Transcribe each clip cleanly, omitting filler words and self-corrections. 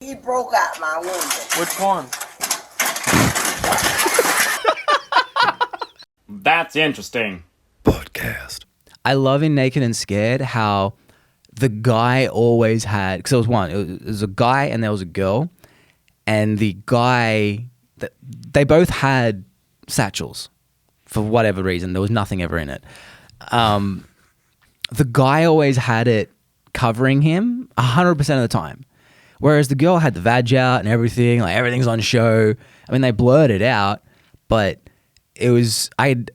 He broke out my window. Which one? That's interesting. Podcast. I love in Naked and Scared how the guy always had, because there was one, it was a guy and there was a girl, and the guy, they both had satchels for whatever reason. There was nothing ever in it. The guy always had it covering him 100% of the time. Whereas the girl had the vag out and everything, like everything's on show. I mean, they blurred it out, but it was, I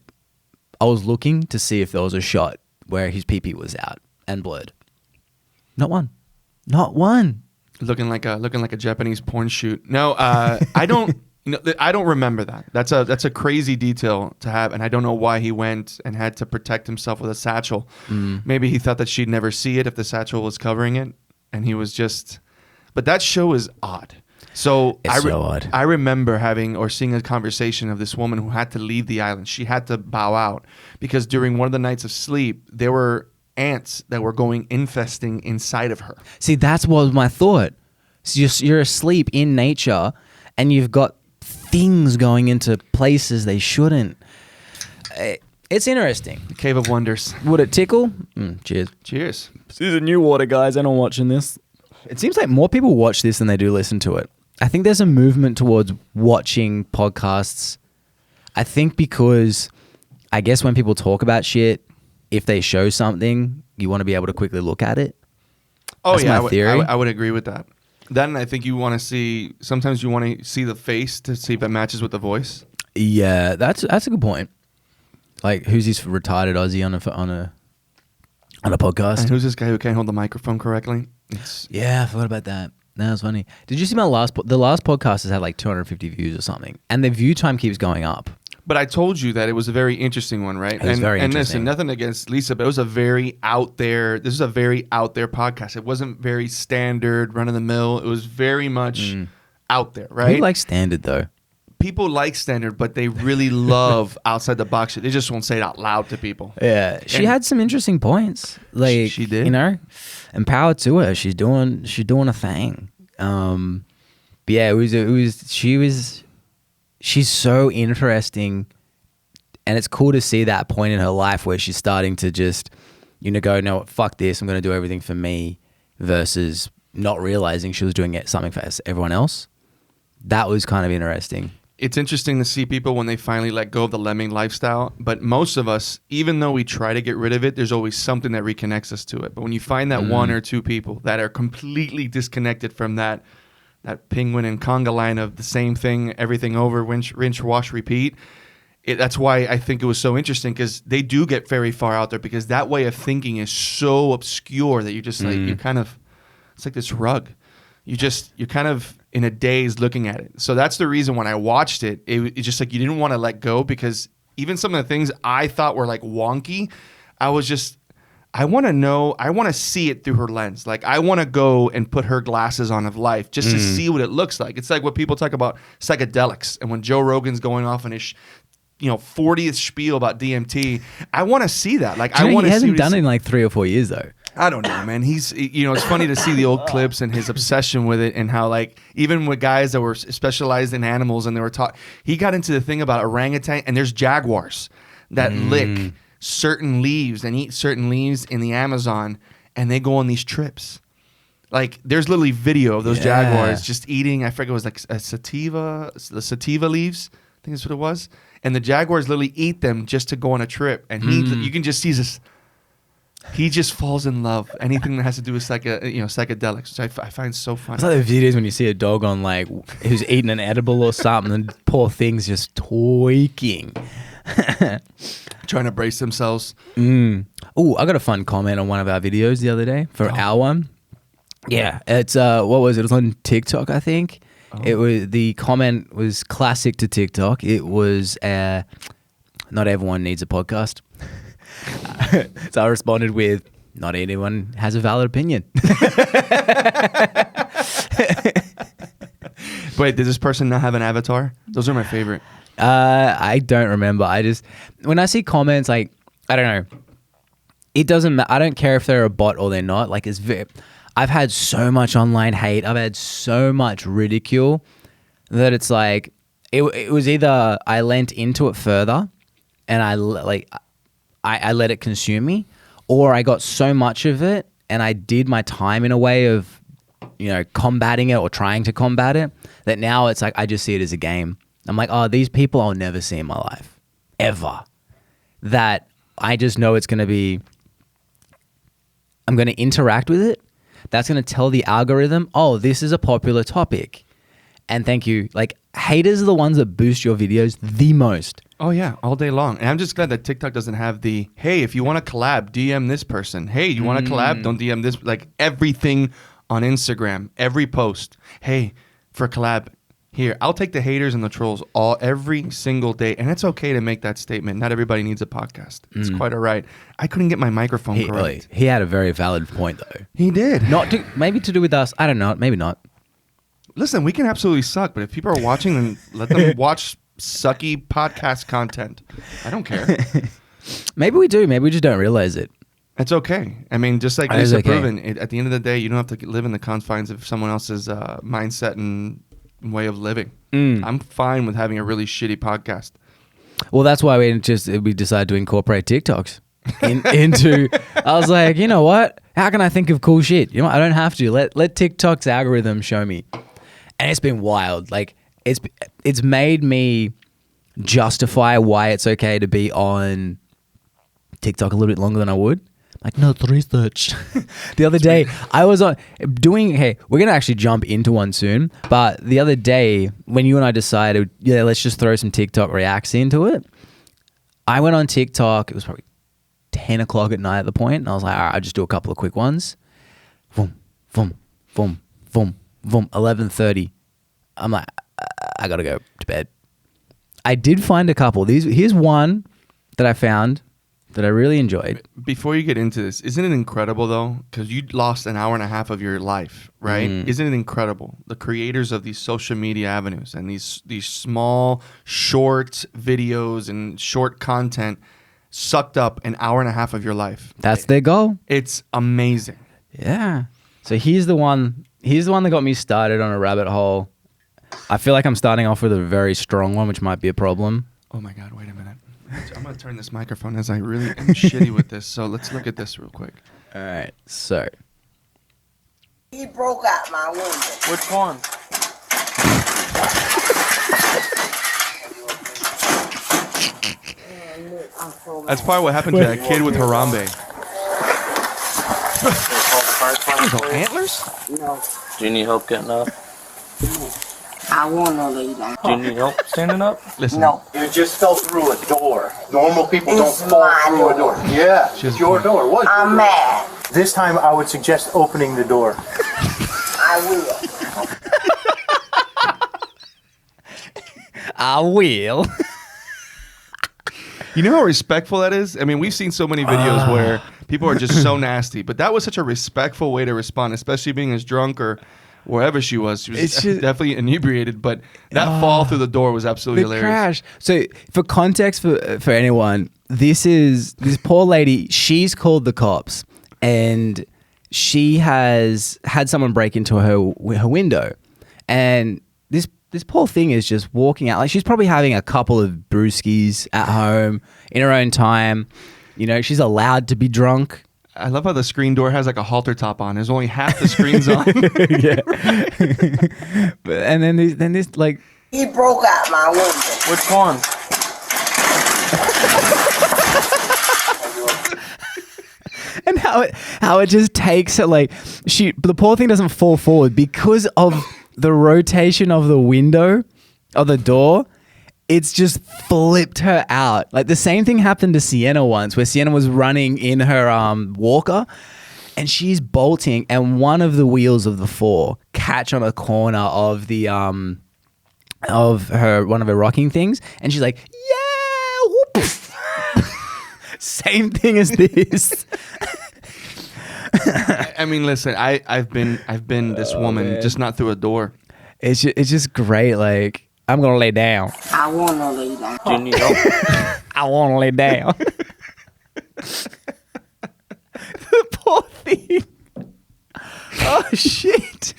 was looking to see if there was a shot where his pee-pee was out and blurred. Not one. Not one. Looking like a Japanese porn shoot. No, I don't. I don't remember that. That's a crazy detail to have, and I don't know why he went and had to protect himself with a satchel. Maybe he thought that she'd never see it if the satchel was covering it, and he was just. But that show is odd. So so odd. I remember having or seeing a conversation of this woman who had to leave the island. She had to bow out because during one of the nights of sleep, there were ants that were going infesting inside of her. See, that's what was my thought. So you're asleep in nature, and you've got things going into places they shouldn't. It's interesting. The Cave of Wonders. Would it tickle? Cheers. Cheers. This is a new water, guys. I'm not watching this. It seems like more people watch this than they do listen to it. I think there's a movement towards watching podcasts. I think because I guess when people talk about shit, if they show something, you want to be able to quickly look at it. Oh, that's yeah. my theory. I would agree with that. Then I think you want to see, sometimes you want to see the face to see if it matches with the voice. Yeah, that's a good point. Like, who's this retarded Aussie on a podcast? And who's this guy who can't hold the microphone correctly? Yeah, I forgot about that. That was funny. Did you see the last podcast has had like 250 views or something, and the view time keeps going up. But I told you that it was a very interesting one, right? It was very interesting. And listen, nothing against Lisa, but it was a very out there. This is a very out there podcast. It wasn't very standard, run of the mill. It was very much out there, right? People like standard though. People like standard, but they really love outside the box shit. They just won't say it out loud to people. Yeah, she had some interesting points. Like she did, you know, and power to her. She's doing a thing. But yeah, she's so interesting, and it's cool to see that point in her life where she's starting to just, go, no, fuck this, I'm going to do everything for me, versus not realizing she was doing something for everyone else. That was kind of interesting. It's interesting to see people when they finally let go of the lemming lifestyle. But most of us, even though we try to get rid of it, there's always something that reconnects us to it. But when you find that one or two people that are completely disconnected from that penguin and conga line of the same thing, everything over, rinse, wash, repeat, that's why I think it was so interesting, because they do get very far out there, because that way of thinking is so obscure that you're just like, you're kind of, it's like this rug. You're kind of in a daze looking at it. So that's the reason when I watched it, it's just like you didn't want to let go, because even some of the things I thought were like wonky, I want to know, I want to see it through her lens. Like I want to go and put her glasses on of life just to see what it looks like. It's like what people talk about psychedelics, and when Joe Rogan's going off on his 40th spiel about DMT, I want to see that. Like I want to see. He hasn't done it in like 3 or 4 years though. I don't know, man. He's, it's funny to see the old clips and his obsession with it, and how, like, even with guys that were specialized in animals and they were taught, he got into the thing about orangutan, and there's jaguars that lick certain leaves and eat certain leaves in the Amazon, and they go on these trips. Like, there's literally video of those jaguars just eating, I forget, it was like the sativa leaves, I think that's what it was. And the jaguars literally eat them just to go on a trip. And you can just see this. He just falls in love. Anything that has to do with psychedelics, which I find so funny. It's like the videos when you see a dog on like who's eating an edible or something, and poor thing's just tweaking, trying to brace themselves. Oh, I got a fun comment on one of our videos the other day for our one. Yeah, it's what was it? It was on TikTok, I think. It was, the comment was classic to TikTok. It was not everyone needs a podcast. So I responded with, not anyone has a valid opinion. Wait, did this person not have an avatar? Those are my favorite. I don't remember. When I see comments, like, I don't know. It doesn't matter. I don't care if they're a bot or they're not. Like, I've had so much online hate. I've had so much ridicule that it's like, it was either I leant into it further and I let it consume me, or I got so much of it and I did my time in a way of, combating it or trying to combat it, that now it's like I just see it as a game. I'm like, oh, these people I'll never see in my life, ever. That I just know it's going to be, I'm going to interact with it. That's going to tell the algorithm, oh, this is a popular topic. And thank you. Like, haters are the ones that boost your videos the most. Oh, yeah, all day long. And I'm just glad that TikTok doesn't have the, hey, if you want to collab, DM this person. Hey, you want to collab? Don't DM this. Like, everything on Instagram, every post. Hey, for collab, here, I'll take the haters and the trolls every single day. And it's okay to make that statement. Not everybody needs a podcast. It's quite all right. I couldn't get my microphone correct. He had a very valid point, though. He did. Maybe to do with us. I don't know. Maybe not. Listen, we can absolutely suck, but if people are watching, then let them watch sucky podcast content. I don't care. Maybe we do. Maybe we just don't realize it. It's okay. I mean, just like Lisa proven, at the end of the day, you don't have to live in the confines of someone else's mindset and way of living. I'm fine with having a really shitty podcast. Well, that's why we decided to incorporate TikToks into. I was like, you know what? How can I think of cool shit? I don't have to. Let TikTok's algorithm show me. And it's been wild. Like, it's made me justify why it's okay to be on TikTok a little bit longer than I would. Like, no, the research. The other day, I was on we're going to actually jump into one soon. But the other day, when you and I decided, let's just throw some TikTok reacts into it, I went on TikTok. It was probably 10 o'clock at night at the point. And I was like, all right, I'll just do a couple of quick ones. Boom, boom, boom, boom. 11:30. I'm like, I gotta go to bed. I did find a couple. Here's one that I found that I really enjoyed. Before you get into this, isn't it incredible though? Because you lost an hour and a half of your life, right? Isn't it incredible? The creators of these social media avenues and these small, short videos and short content sucked up an hour and a half of your life. That's their goal. It's amazing. Yeah. So here's the one that got me started on a rabbit hole. I feel like I'm starting off with a very strong one, which might be a problem. Oh my God, wait a minute. I'm going to turn this microphone as I really am shitty with this. So let's look at this real quick. All right. So. He broke out my window. Which one? That's probably what happened to that kid with Harambe. Antlers? No. Do you need help getting up? I want to lay down. Do you need help standing up? Listen. No. You just fell through a door. Normal people It's don't fall my through a door. Yeah, it's your door. What? I'm mad. This time I would suggest opening the door. I will. I will. You know how respectful that is? I mean, we've seen so many videos where people are just so nasty, but that was such a respectful way to respond, especially being as drunk or wherever she was. She was definitely inebriated, but that fall through the door was absolutely hilarious. Crash. So for context for anyone, this poor lady, she's called the cops and she has had someone break into her window, and this poor thing is just walking out. Like, she's probably having a couple of brewskis at home in her own time. She's allowed to be drunk. I love how the screen door has like a halter top on. There's only half the screen's on. And then this like, He broke out my window. Which one? and how it just takes it, like, the poor thing doesn't fall forward because of the rotation of the window of the door. It's just flipped her out. Like, the same thing happened to Sienna once, where Sienna was running in her walker and she's bolting, and one of the wheels of the four catch on a corner of the one of her rocking things, and she's like, yeah, whoop. Same thing as this. I mean, listen, I've been this woman, just not through a door. It's just great. Like, I'm gonna lay down. I want to lay down. Do you need help? I want to lay down. The poor thing. Oh shit.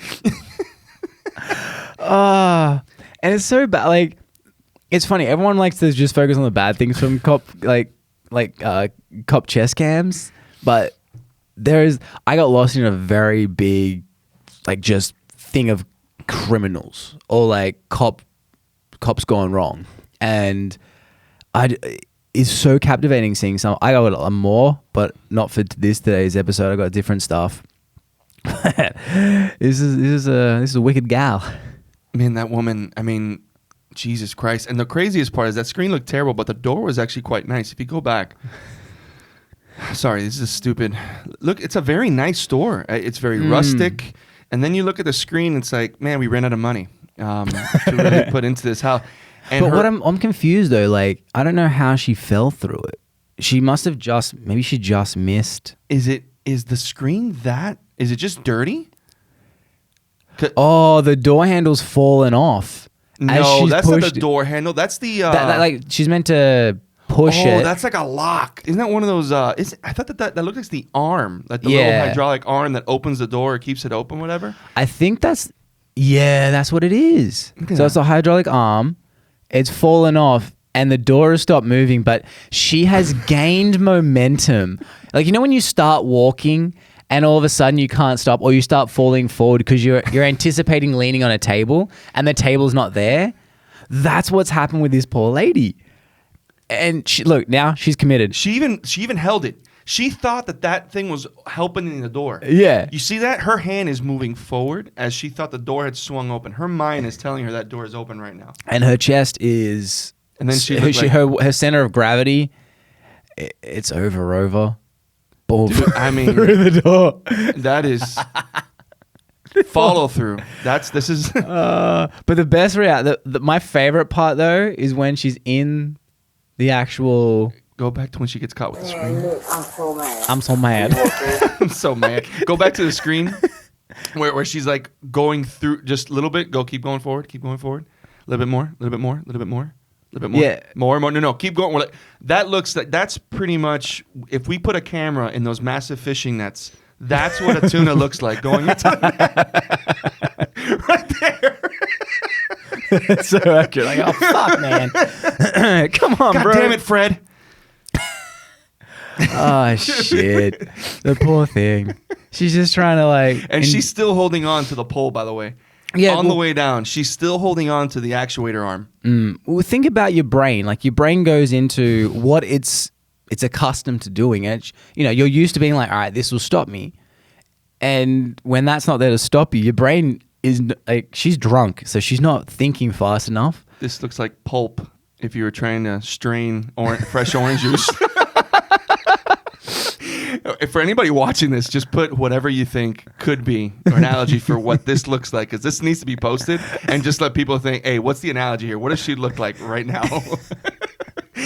And it's so bad. Like, it's funny. Everyone likes to just focus on the bad things from cop cop chest cams, but I got lost in a very big, like, just thing of criminals or like cops going wrong, and it's so captivating seeing some. I got a lot more, but not for today's episode. I got different stuff. This is a wicked gal. Man, that woman, I mean, Jesus Christ. And the craziest part is that screen looked terrible, but the door was actually quite nice. If you go back, sorry, this is stupid. Look, it's a very nice store. It's very rustic. And then you look at the screen, it's like, man, we ran out of money to really put into this house. And but I'm confused though. Like, I don't know how she fell through it. She must have maybe she just missed. Is the screen is it just dirty? Oh, the door handle's fallen off. No, that's not the door handle. That's the like she's meant to push it. Oh, that's like a lock. Isn't that one of those? I thought that looked like the arm, like the little hydraulic arm that opens the door or keeps it open, whatever. I think that's what it is. So it's a hydraulic arm. It's fallen off. And the door has stopped moving, but she has gained momentum. Like, you know when you start walking and all of a sudden you can't stop, or you start falling forward because you're anticipating leaning on a table and the table's not there? That's what's happened with this poor lady. And now she's committed. She even held it. She thought that thing was helping in the door. Yeah. You see that? Her hand is moving forward as she thought the door had swung open. Her mind is telling her that door is open right now. And her chest is... And then her center of gravity, it's over. Boom. Dude, I mean, through the door. That is follow through. This is. But the best my favorite part though is when she's in the actual. Go back to when she gets caught with the screen. Look, I'm so mad. I'm so mad. I'm so mad. Go back to the screen where she's like going through just a little bit. Keep going forward. Keep going forward. A little bit more. A little bit more. A little bit more. A little bit more. Yeah. More. No. Keep going. That looks like that's pretty much if we put a camera in those massive fishing nets, that's what a tuna looks like going into right there. It's so accurate. Like, oh fuck, man. Come on, God bro. damn it, Fred. Oh shit. The poor thing. She's just trying to like. And she's still holding on to the pole, by the way. Yeah, the way down, she's still holding on to the actuator arm. Well, think about your brain. Like, your brain goes into what it's accustomed to doing. It, you're used to being like, all right, this will stop me. And when that's not there to stop you, your brain is like, she's drunk, so she's not thinking fast enough. This looks like pulp if you were trying to strain fresh orange juice. For anybody watching this, just put whatever you think could be an analogy for what this looks like, because this needs to be posted, and just let people think, hey, what's the analogy here? What does she look like right now?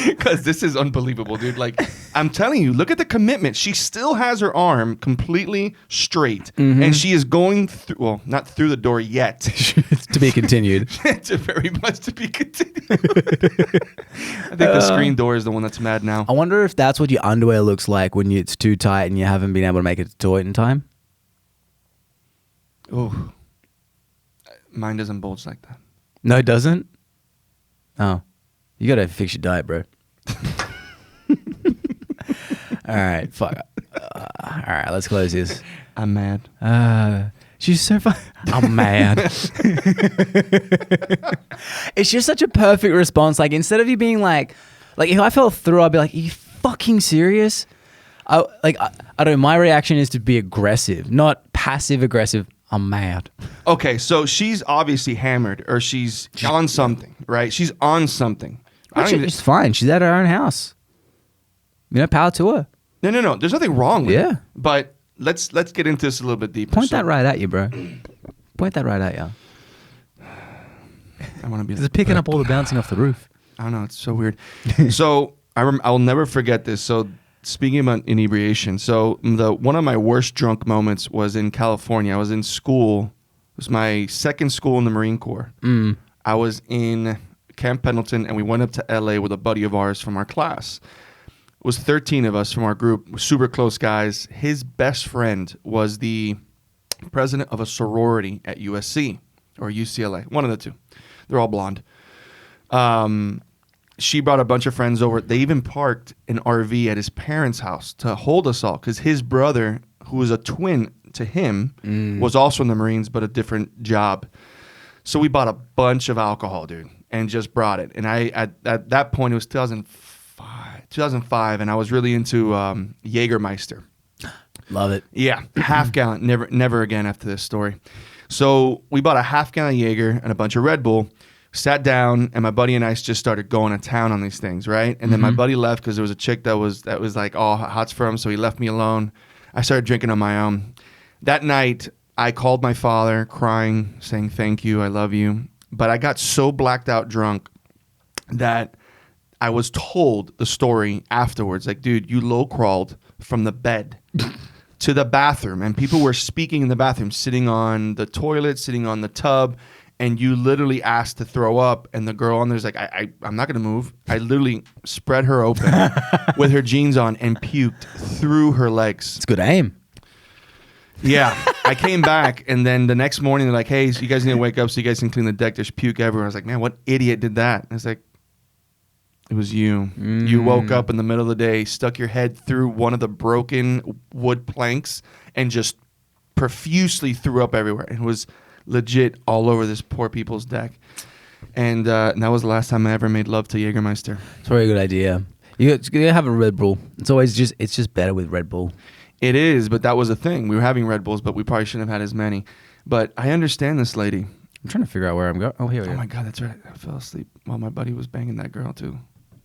Because this is unbelievable, dude. Like, I'm telling you, look at the commitment. She still has her arm completely straight, and she is going through, well, not through the door yet. To be continued. It's very much to be continued. I think the screen door is the one that's mad now. I wonder if that's what your underwear looks like when it's too tight and you haven't been able to make it to the toilet in time. Oh, mine doesn't bulge like that. No, it doesn't? Oh. You gotta fix your diet, bro. All right, fuck. All right, let's close this. I'm mad. She's so fun. I'm mad. It's just such a perfect response. Like, instead of you being like if I fell through, I'd be like, are you fucking serious? I don't know. My reaction is to be aggressive, not passive aggressive. I'm mad. Okay, so she's obviously hammered, or she's on something, right? She's on something. It's fine. She's at her own house. Power to her. No. There's nothing wrong with it. Yeah. But let's get into this a little bit deeper. Point that right at you, bro. Point that right at you. I want to be. It's picking up all the bouncing off the roof. I don't know. It's so weird. So I'll never forget this. So speaking about inebriation, so one of my worst drunk moments was in California. I was in school. It was my second school in the Marine Corps. I was in Camp Pendleton, and we went up to LA with a buddy of ours from our class. It was 13 of us from our group, super close guys. His best friend was the president of a sorority at USC or UCLA, one of the two. They're all blonde. She brought a bunch of friends over. They even parked an RV at his parents' house to hold us all because his brother, who was a twin to him, was also in the Marines, but a different job. So we bought a bunch of alcohol, dude, and just brought it. And at that point, it was 2005, and I was really into Jägermeister. Love it. Yeah, half gallon. Never again after this story. So we bought a half gallon Jaeger and a bunch of Red Bull. Sat down, and my buddy and I just started going to town on these things, right? And then my buddy left because there was a chick that was like all hots for him, so he left me alone. I started drinking on my own. That night, I called my father, crying, saying thank you, I love you. But I got so blacked out drunk that I was told the story afterwards. Like, dude, you low crawled from the bed to the bathroom, and people were speaking in the bathroom, sitting on the toilet, sitting on the tub, and you literally asked to throw up, and the girl on there's like, I'm not going to move. I literally spread her open with her jeans on and puked through her legs. It's good aim. Yeah. I came back, and then the next morning, they're like, hey, so you guys need to wake up so you guys can clean the deck. There's puke everywhere. I was like, man, what idiot did that? And it's like, it was you. You woke up in the middle of the day, stuck your head through one of the broken wood planks, and just profusely threw up everywhere. It was legit all over this poor people's deck. And that was the last time I ever made love to Jägermeister. It's a very good idea. You gotta have a Red Bull. It's just better with Red Bull. It is, but that was a thing. We were having Red Bulls, but we probably shouldn't have had as many. But I understand this lady. I'm trying to figure out where I'm going. Oh, here we go. Oh my God, that's right. I fell asleep while my buddy was banging that girl too.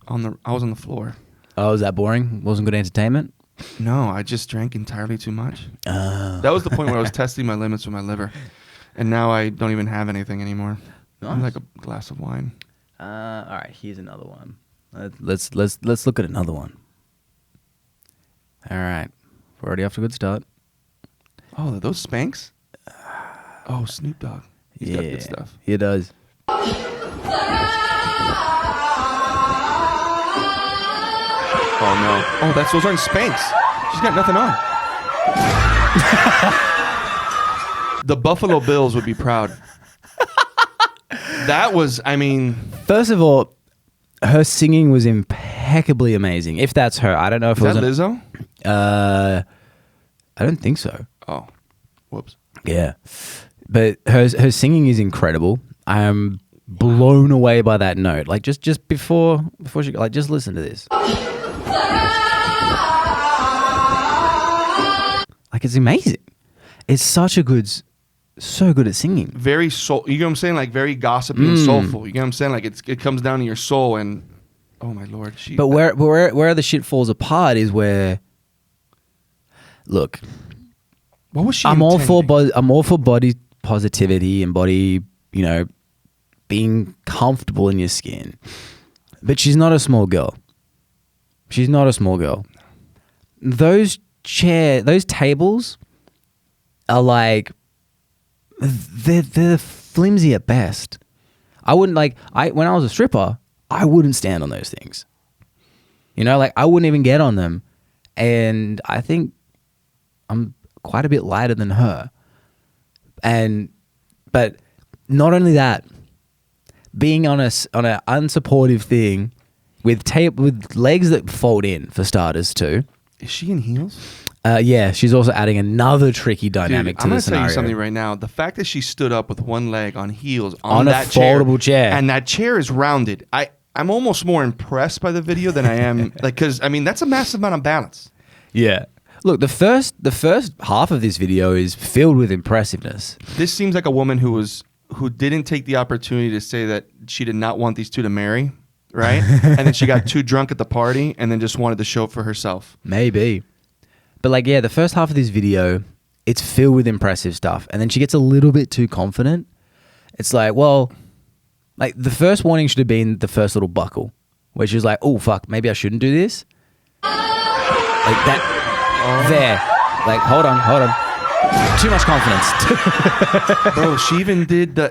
I was on the floor. Oh, was that boring? Wasn't good entertainment? No, I just drank entirely too much. That was the point where I was testing my limits with my liver. And now I don't even have anything anymore. Nice. I'm like a glass of wine. All right, here's another one. Let's look at another one. All right, we're already off to a good start. Oh, are those Spanx? Oh, Snoop Dogg. He's got good stuff. He does. Oh no! Oh, those aren't Spanx. She's got nothing on. The Buffalo Bills would be proud. That was, I mean... First of all, her singing was impeccably amazing. If that's her, I don't know if Is that Lizzo? I don't think so. Oh, whoops. Yeah, but her singing is incredible. I'm blown away by that note. Like just before she just listen to this. Like it's amazing. It's so good at singing. Very soul. You know what I'm saying? Like very gossipy and soulful. You know what I'm saying? Like it comes down to your soul and oh my Lord. But where the shit falls apart is where. Look, what was she? I'm all for body positivity and body, being comfortable in your skin. But she's not a small girl. She's not a small girl. Those tables are like they're flimsy at best. I wouldn't when I was a stripper, I wouldn't stand on those things. I wouldn't even get on them. And I think I'm quite a bit lighter than her. But not only that, being on a unsupportive thing with legs that fold in for starters too. Is she in heels? Yeah, she's also adding another tricky dynamic to the scenario. I'm going to tell you something right now. The fact that she stood up with one leg on heels on that foldable chair, and that chair is rounded. I'm almost more impressed by the video than I am because that's a massive amount of balance. Yeah. Look, the first half of this video is filled with impressiveness. This seems like a woman who didn't take the opportunity to say that she did not want these two to marry, right? And then she got too drunk at the party and then just wanted to show for herself. Maybe. But the first half of this video, it's filled with impressive stuff. And then she gets a little bit too confident. It's the first warning should have been the first little buckle. Where she was like, oh, fuck, maybe I shouldn't do this. Like that. There. Hold on. Too much confidence. Bro, she even did the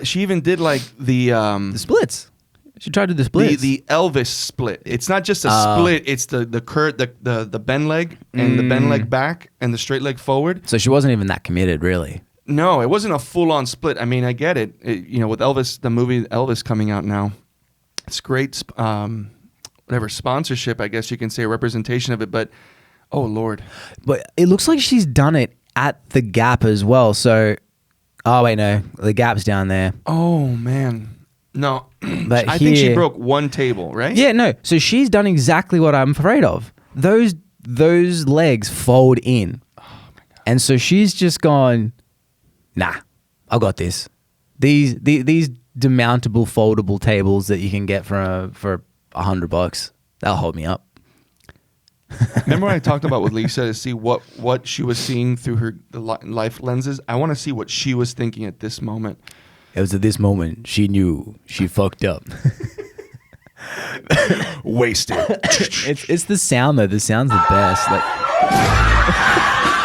splits. She tried to do the splits. The Elvis split. It's not just a split. It's the bend leg and the bend leg back and the straight leg forward. So she wasn't even that committed, really. No, it wasn't a full-on split. I mean, I get it. With Elvis, the movie Elvis coming out now, it's great. Whatever sponsorship, I guess you can say, representation of it. But oh Lord, But it looks like she's done it at the Gap as well. So, oh wait, no, the Gap's down there. oh man, no. But I think she here- broke one table, right? Yeah, no. So she's done exactly what I'm afraid of. Those legs fold in. Oh my God. And so she's just gone, nah, I got this. These demountable foldable tables that you can get for $100, that'll hold me up. Remember when I talked about with Lisa to see what she was seeing through the life lenses? I want to see what she was thinking at this moment. It was at this moment she knew she fucked up. Wasted. It's the sound though. The sound's the best. Like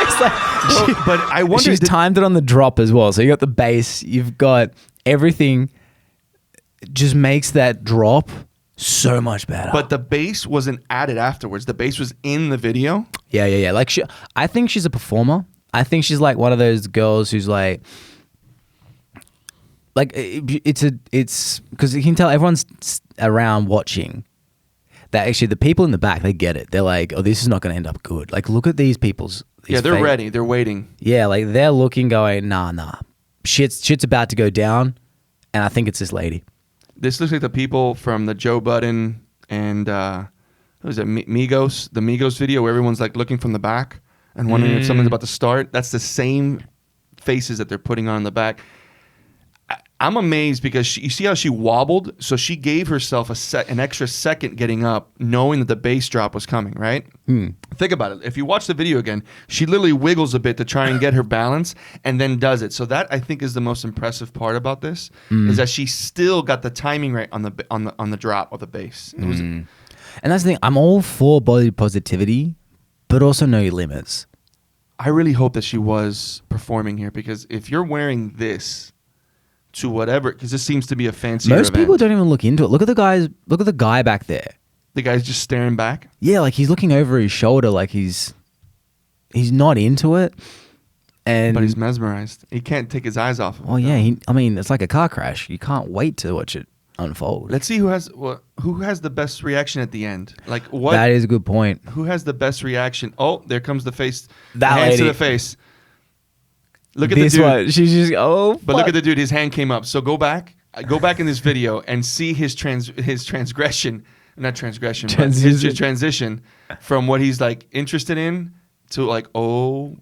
it's like But I wonder. she's timed it on the drop as well. So you got the bass, you've got everything. Just makes that drop so much better. But the bass wasn't added afterwards. The bass was in the video. Yeah. Like I think she's a performer. I think she's like one of those girls who's like it's because you can tell everyone's around watching. That actually the people in the back, they get it. They're like, oh, this is not going to end up good. Like, look at these people's. Yeah, they're ready. They're waiting. Yeah, like they're looking, going, nah. Shit's about to go down, and I think it's this lady. This looks like the people from the Joe Budden and what was it, Migos, the Migos video where everyone's like looking from the back and wondering if something's about to start. That's the same faces that they're putting on in the back. I'm amazed because you see how she wobbled? So she gave herself an extra second getting up, knowing that the bass drop was coming, right? Think about it. If you watch the video again, she literally wiggles a bit to try and get her balance and then does it. So that, I think, is the most impressive part about this, is that she still got the timing right on the drop of the bass. It was, And that's the thing. I'm all for body positivity, but also know your limits. I really hope that she was performing here, because if you're wearing this to whatever, because this seems to be a fancier Most event. people don't even look into it. Look at the guy back there. The guy's just staring back. Yeah, like he's looking over his shoulder, like he's not into it. And But he's mesmerized. He can't take his eyes off of it. well, yeah. It's like a car crash. You can't wait to watch it unfold. Let's see who has the best reaction at the end. Like what? That is a good point. Who has the best reaction? Oh, there comes the face. That hands to lady. the face. Look at This the dude. one, she's just But look at the dude. His hand came up. So go back in this video and see his transgression. Not transgression, but his Transition. transition from what he's like interested in to like, oh,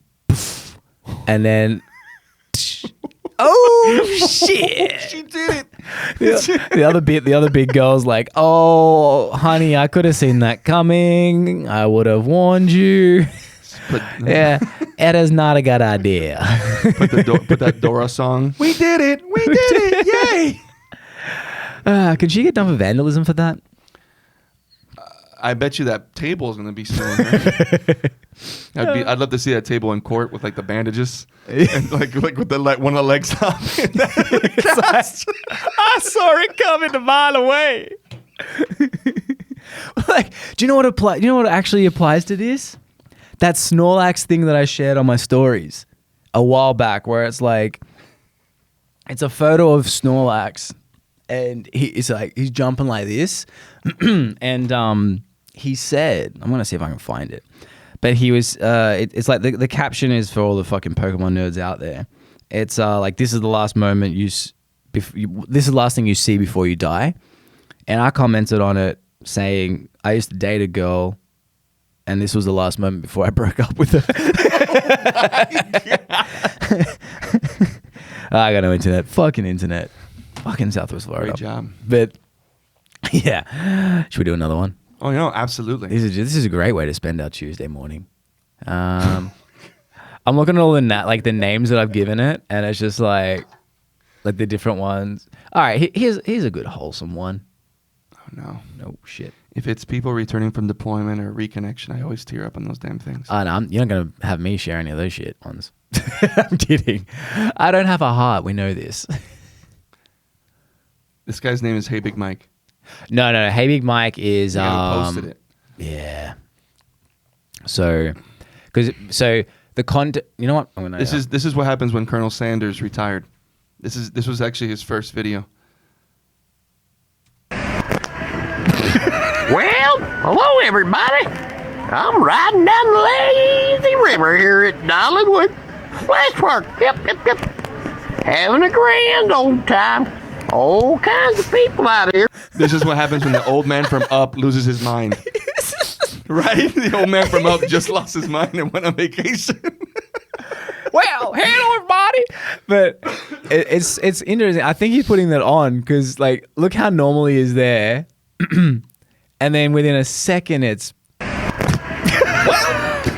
and then oh shit. she did it. The other big girl's like, oh honey, I could have seen that coming. I would have warned you. Put, Yeah, it is not a good idea. put that Dora song. We did it. We did it. Yay. Could she get done for vandalism for that? I bet you that table is going to be suing her. I'd love to see that table in court with like the bandages and like with the one of the legs up. I saw it coming a mile away. Like, do you know what actually applies to this? That Snorlax thing that I shared on my stories a while back, where it's like, it's a photo of Snorlax, and he's jumping like this, and he said, I'm gonna see if I can find it, but he was, it's like the caption is for all the fucking Pokemon nerds out there. It's like, this is the last moment this is the last thing you see before you die, and I commented on it saying I used to date a girl, and this was the last moment before I broke up with her. I got no internet. Fucking internet. Fucking Southwest Florida. Great job. But yeah, should we do another one? Oh, no, absolutely. This is a great way to spend our Tuesday morning. I'm looking at all the the names that I've given it, and it's just like the different ones. All right, here's a good wholesome one. Oh, no. No shit. If it's people returning from deployment or reconnection, I always tear up on those damn things. Oh, no, you're not going to have me share any of those shit ones. I'm kidding. I don't have a heart. We know this. This guy's name is Hey Big Mike. No. Hey Big Mike is The guy who posted it. Yeah. So the The content. You know what? I'm gonna. This is what happens when Colonel Sanders retired. This was actually his first video. Well, hello everybody. I'm riding down the lazy river here at Dollywood Splash Park. Yep. Having a grand old time. All kinds of people out here. This is what happens when the old man from Up loses his mind. Right? The old man from Up just lost his mind and went on vacation. Well, hello everybody. But it's interesting. I think he's putting that on because like look how normal he is there, and then within a second it's. Well,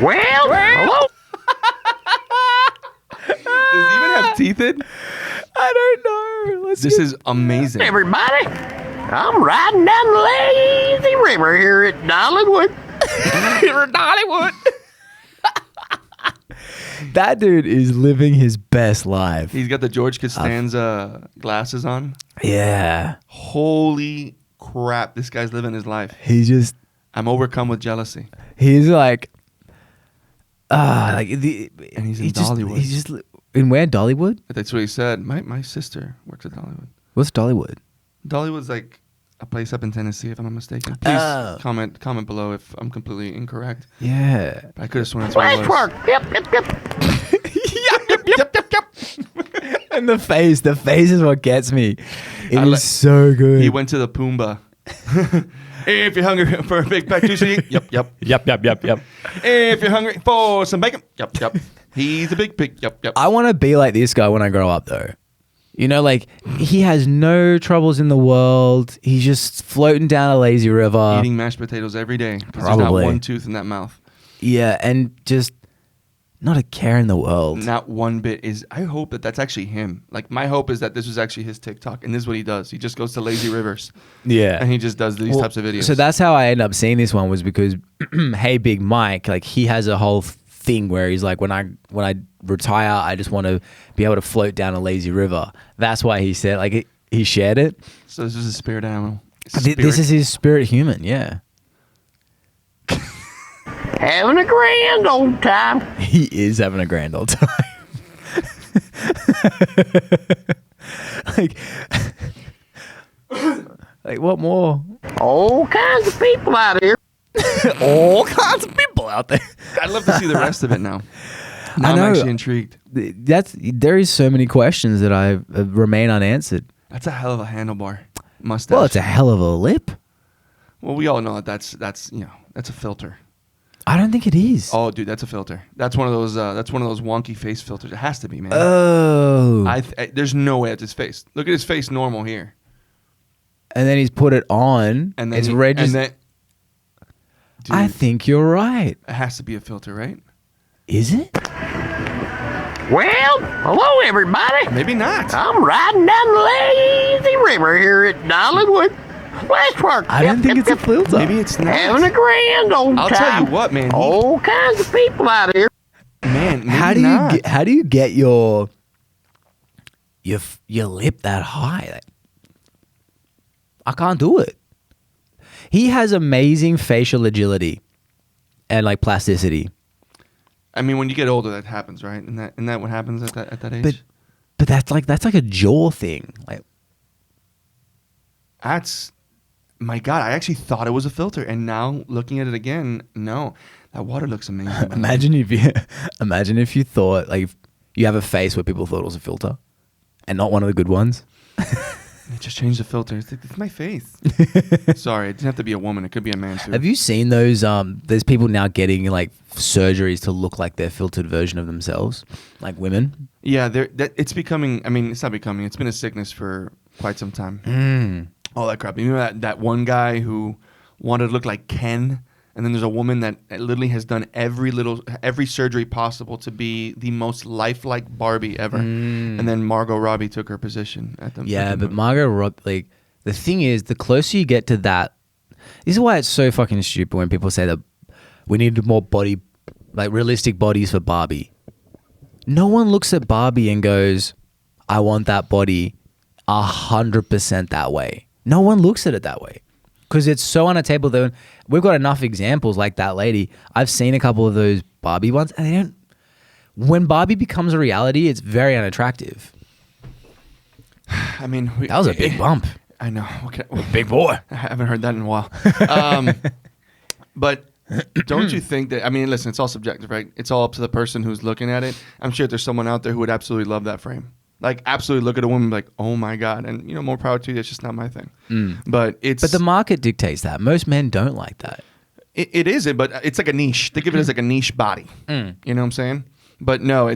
hello. Does he even have teeth in? I don't know. This is amazing. Everybody, I'm riding down the lazy river here at Dollywood. Dollywood. That dude is living his best life. He's got the George Costanza glasses on. Yeah. Holy crap, this guy's living his life. I'm overcome with jealousy. He's like, and he's in Dollywood. He's just in where? Dollywood? That's what he said. My sister works at Dollywood. What's Dollywood? Dollywood's like a place up in Tennessee, if I'm not mistaken. Please Oh. comment below if I'm completely incorrect. Yeah. But I could have sworn that's what it Splash was. Park. Yep. Yep. And the face is what gets me. It I is like- so good. He went to the Pumbaa. If you're hungry for a big patisserie, yep. Yep. If you're hungry for some bacon, yep. He's a big pig, yep. I want to be like this guy when I grow up, though. You know, like he has no troubles in the world. He's just floating down a lazy river. Eating mashed potatoes every day. 'Cause there's not Probably. one tooth in that mouth. Yeah, and just not a care in the world. Not one bit is. I hope that that's actually him. Like my hope is that this was actually his TikTok, and this is what he does. He just goes to lazy rivers, Yeah. and he just does these types of videos. So that's how I ended up seeing this one was because Hey Big Mike, like he has a whole thing where he's like, when I retire, I just want to be able to float down a lazy river. That's why he said, like, he shared it. So this is a spirit animal. This is his spirit human, yeah. Having a grand old time. He is having a grand old time. like what more? All kinds of people out here. All kinds of people out there. I'd love to see the rest of it now. Now I know. I'm actually intrigued. There is so many questions that I remain unanswered. That's a hell of a handlebar mustache. Well, it's a hell of a lip. Well, we all know that that's a filter. I don't think it is. Oh, dude, that's a filter. That's one of those wonky face filters. It has to be, man. Oh. There's no way it's his face. Look at his face normal here. And then he's put it on. And then it's he- registered. and then- Dude, I think you're right. it has to be a filter, right? Is it? Well, hello everybody. Maybe not. I'm riding down the lazy river here at Dollywood Splash Park. I don't think it's a filter. Maybe it's not. Having a grand old I'll time. tell you what, man. All kinds of people out here. Man, maybe How do not. you get your lip that high? Like, I can't do it. He has amazing facial agility and like plasticity. I mean, when you get older, that happens, right? Isn't that what happens at that age? But that's like a jaw thing. Like That's, my God, I actually thought it was a filter, and now looking at it again, no, that water looks amazing. by the way. imagine if you thought like you have a face where people thought it was a filter and not one of the good ones. It just changed the filter. It's my face. Sorry, it didn't have to be a woman. It could be a man too. Have you seen those? There's people now getting like surgeries to look like their filtered version of themselves, like women. Yeah, it's becoming. I mean, it's not becoming. It's been a sickness for quite some time. All that crap. You know that one guy who wanted to look like Ken, and then there's a woman that literally has done every surgery possible to be the most lifelike Barbie ever, and then Margot Robbie took her position at the. Yeah, but Margot Robbie, like the thing is, the closer you get to that, this is why it's so fucking stupid when people say that we need more realistic bodies for Barbie. No one looks at Barbie and goes, "I want that body 100% that way." No one looks at it that way because it's so unattainable. Though we've got enough examples like that lady. I've seen a couple of those Barbie ones, and when Barbie becomes a reality, it's very unattractive. I mean, That was a big bump. I know. Okay. Big boy. I haven't heard that in a while. But don't you think that, I mean, listen, it's all subjective, right? It's all up to the person who's looking at it. I'm sure there's someone out there who would absolutely love that frame. Like, absolutely look at a woman like, oh my God. And, you know, more power to you. It's just not my thing. But the market dictates that. Most men don't like that. It isn't, but it's like a niche. Think of it as like a niche body. You know what I'm saying? But no,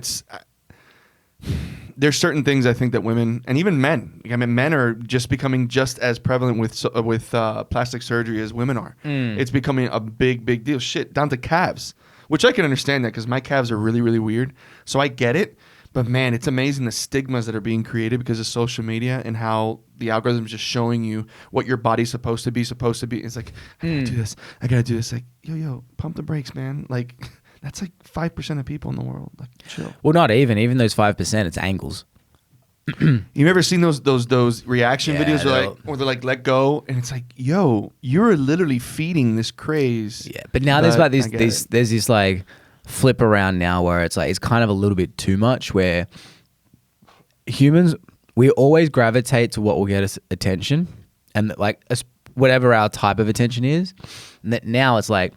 there's certain things I think that women and even men, I mean, men are just becoming just as prevalent with plastic surgery as women are. It's becoming a big, big deal. Shit, down to calves, which I can understand that because my calves are really, really weird. So I get it. But man, it's amazing the stigmas that are being created because of social media and how the algorithm is just showing you what your body's supposed to be. It's like, I gotta do this. I gotta do this. Like, yo, pump the brakes, man. Like, that's like 5% of people in the world. Like, chill. Well, not even those 5%, it's angles. You've ever seen those reaction videos where they're like, let go, and it's like, yo, you're literally feeding this craze. Yeah, but now there's like there's this like flip around now where it's like it's kind of a little bit too much where humans, we always gravitate to what will get us attention and like whatever our type of attention is. And that now it's like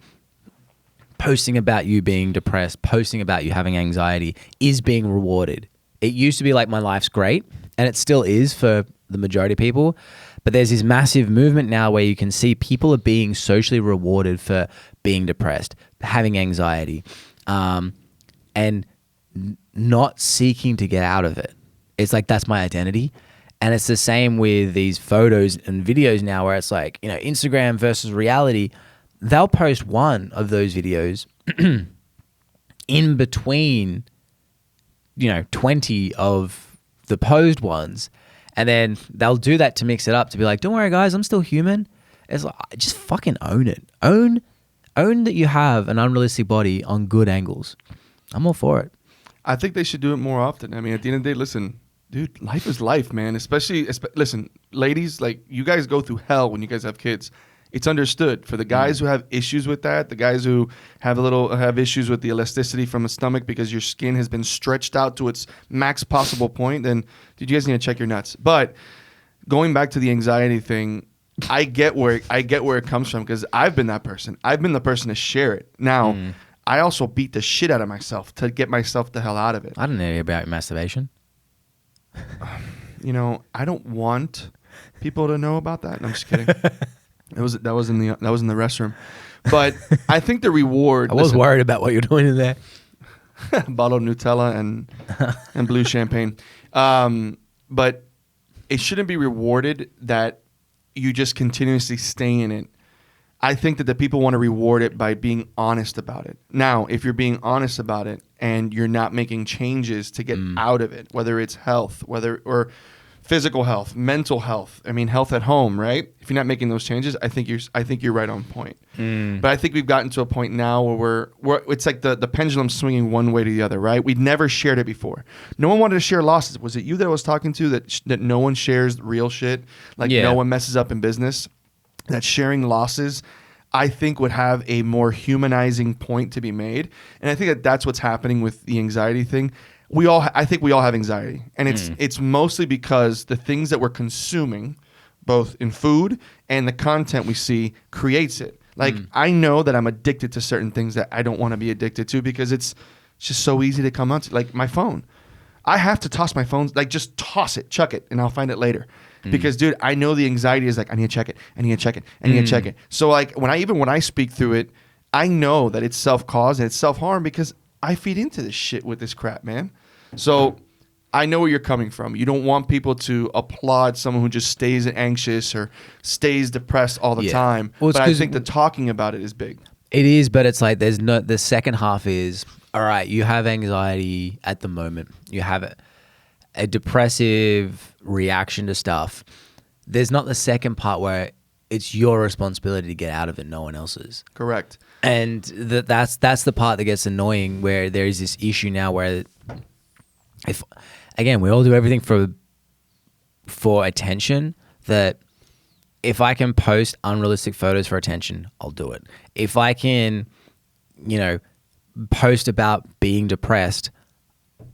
posting about you being depressed, posting about you having anxiety is being rewarded. It used to be like my life's great, and it still is for the majority of people. But there's this massive movement now where you can see people are being socially rewarded for being depressed, having anxiety, and not seeking to get out of it. It's like, that's my identity. And it's the same with these photos and videos now where it's like, you know, Instagram versus reality. They'll post one of those videos in between, 20 of the posed ones. And then they'll do that to mix it up to be like, don't worry, guys, I'm still human. It's like, just fucking own it. Own that you have an unrealistic body on good angles. I'm all for it. I think they should do it more often. I mean, at the end of the day, listen, dude, life is life, man. Listen, ladies, like, you guys go through hell when you guys have kids. It's understood. For the guys who have issues with that, the guys who have issues with the elasticity from the stomach because your skin has been stretched out to its max possible point, then dude, you guys need to check your nuts. But going back to the anxiety thing, I get where it comes from because I've been that person. I've been the person to share it. Now, I also beat the shit out of myself to get myself the hell out of it. I don't know about masturbation. I don't want people to know about that. No, I'm just kidding. That was in the restroom, but I think the reward. I was worried about what you're doing in there. Bottle of Nutella and blue champagne, but it shouldn't be rewarded that you just continuously stay in it. I think that the people want to reward it by being honest about it. Now, if you're being honest about it and you're not making changes to get out of it, whether it's health, or physical health, mental health. I mean, health at home, right? If you're not making those changes, I think you're right on point. But I think we've gotten to a point now where it's like the pendulum swinging one way to the other, right? We'd never shared it before. No one wanted to share losses. Was it you that I was talking to that no one shares real shit? Like no one messes up in business. That sharing losses, I think, would have a more humanizing point to be made. And I think that's what's happening with the anxiety thing. I think we all have anxiety, and it's mostly because the things that we're consuming, both in food and the content we see, creates it. Like, I know that I'm addicted to certain things that I don't want to be addicted to because it's just so easy to come onto. Like my phone, I have to toss my phone, like just toss it, chuck it, and I'll find it later. Because, dude, I know the anxiety is like, I need to check it, I need to check it, I need to check it. So like when I speak through it, I know that it's self-caused and it's self-harm because I feed into this shit with this crap, man. So I know where you're coming from. You don't want people to applaud someone who just stays anxious or stays depressed all the time. Well, but I think the talking about it is big. It is, but it's like the second half is, all right, you have anxiety at the moment. You have a depressive reaction to stuff. There's not the second part where it's your responsibility to get out of it, no one else's. Correct. And that's the part that gets annoying, where there is this issue now where, if again, we all do everything for attention, that if I can post unrealistic photos for attention, I'll do it. If I can, post about being depressed,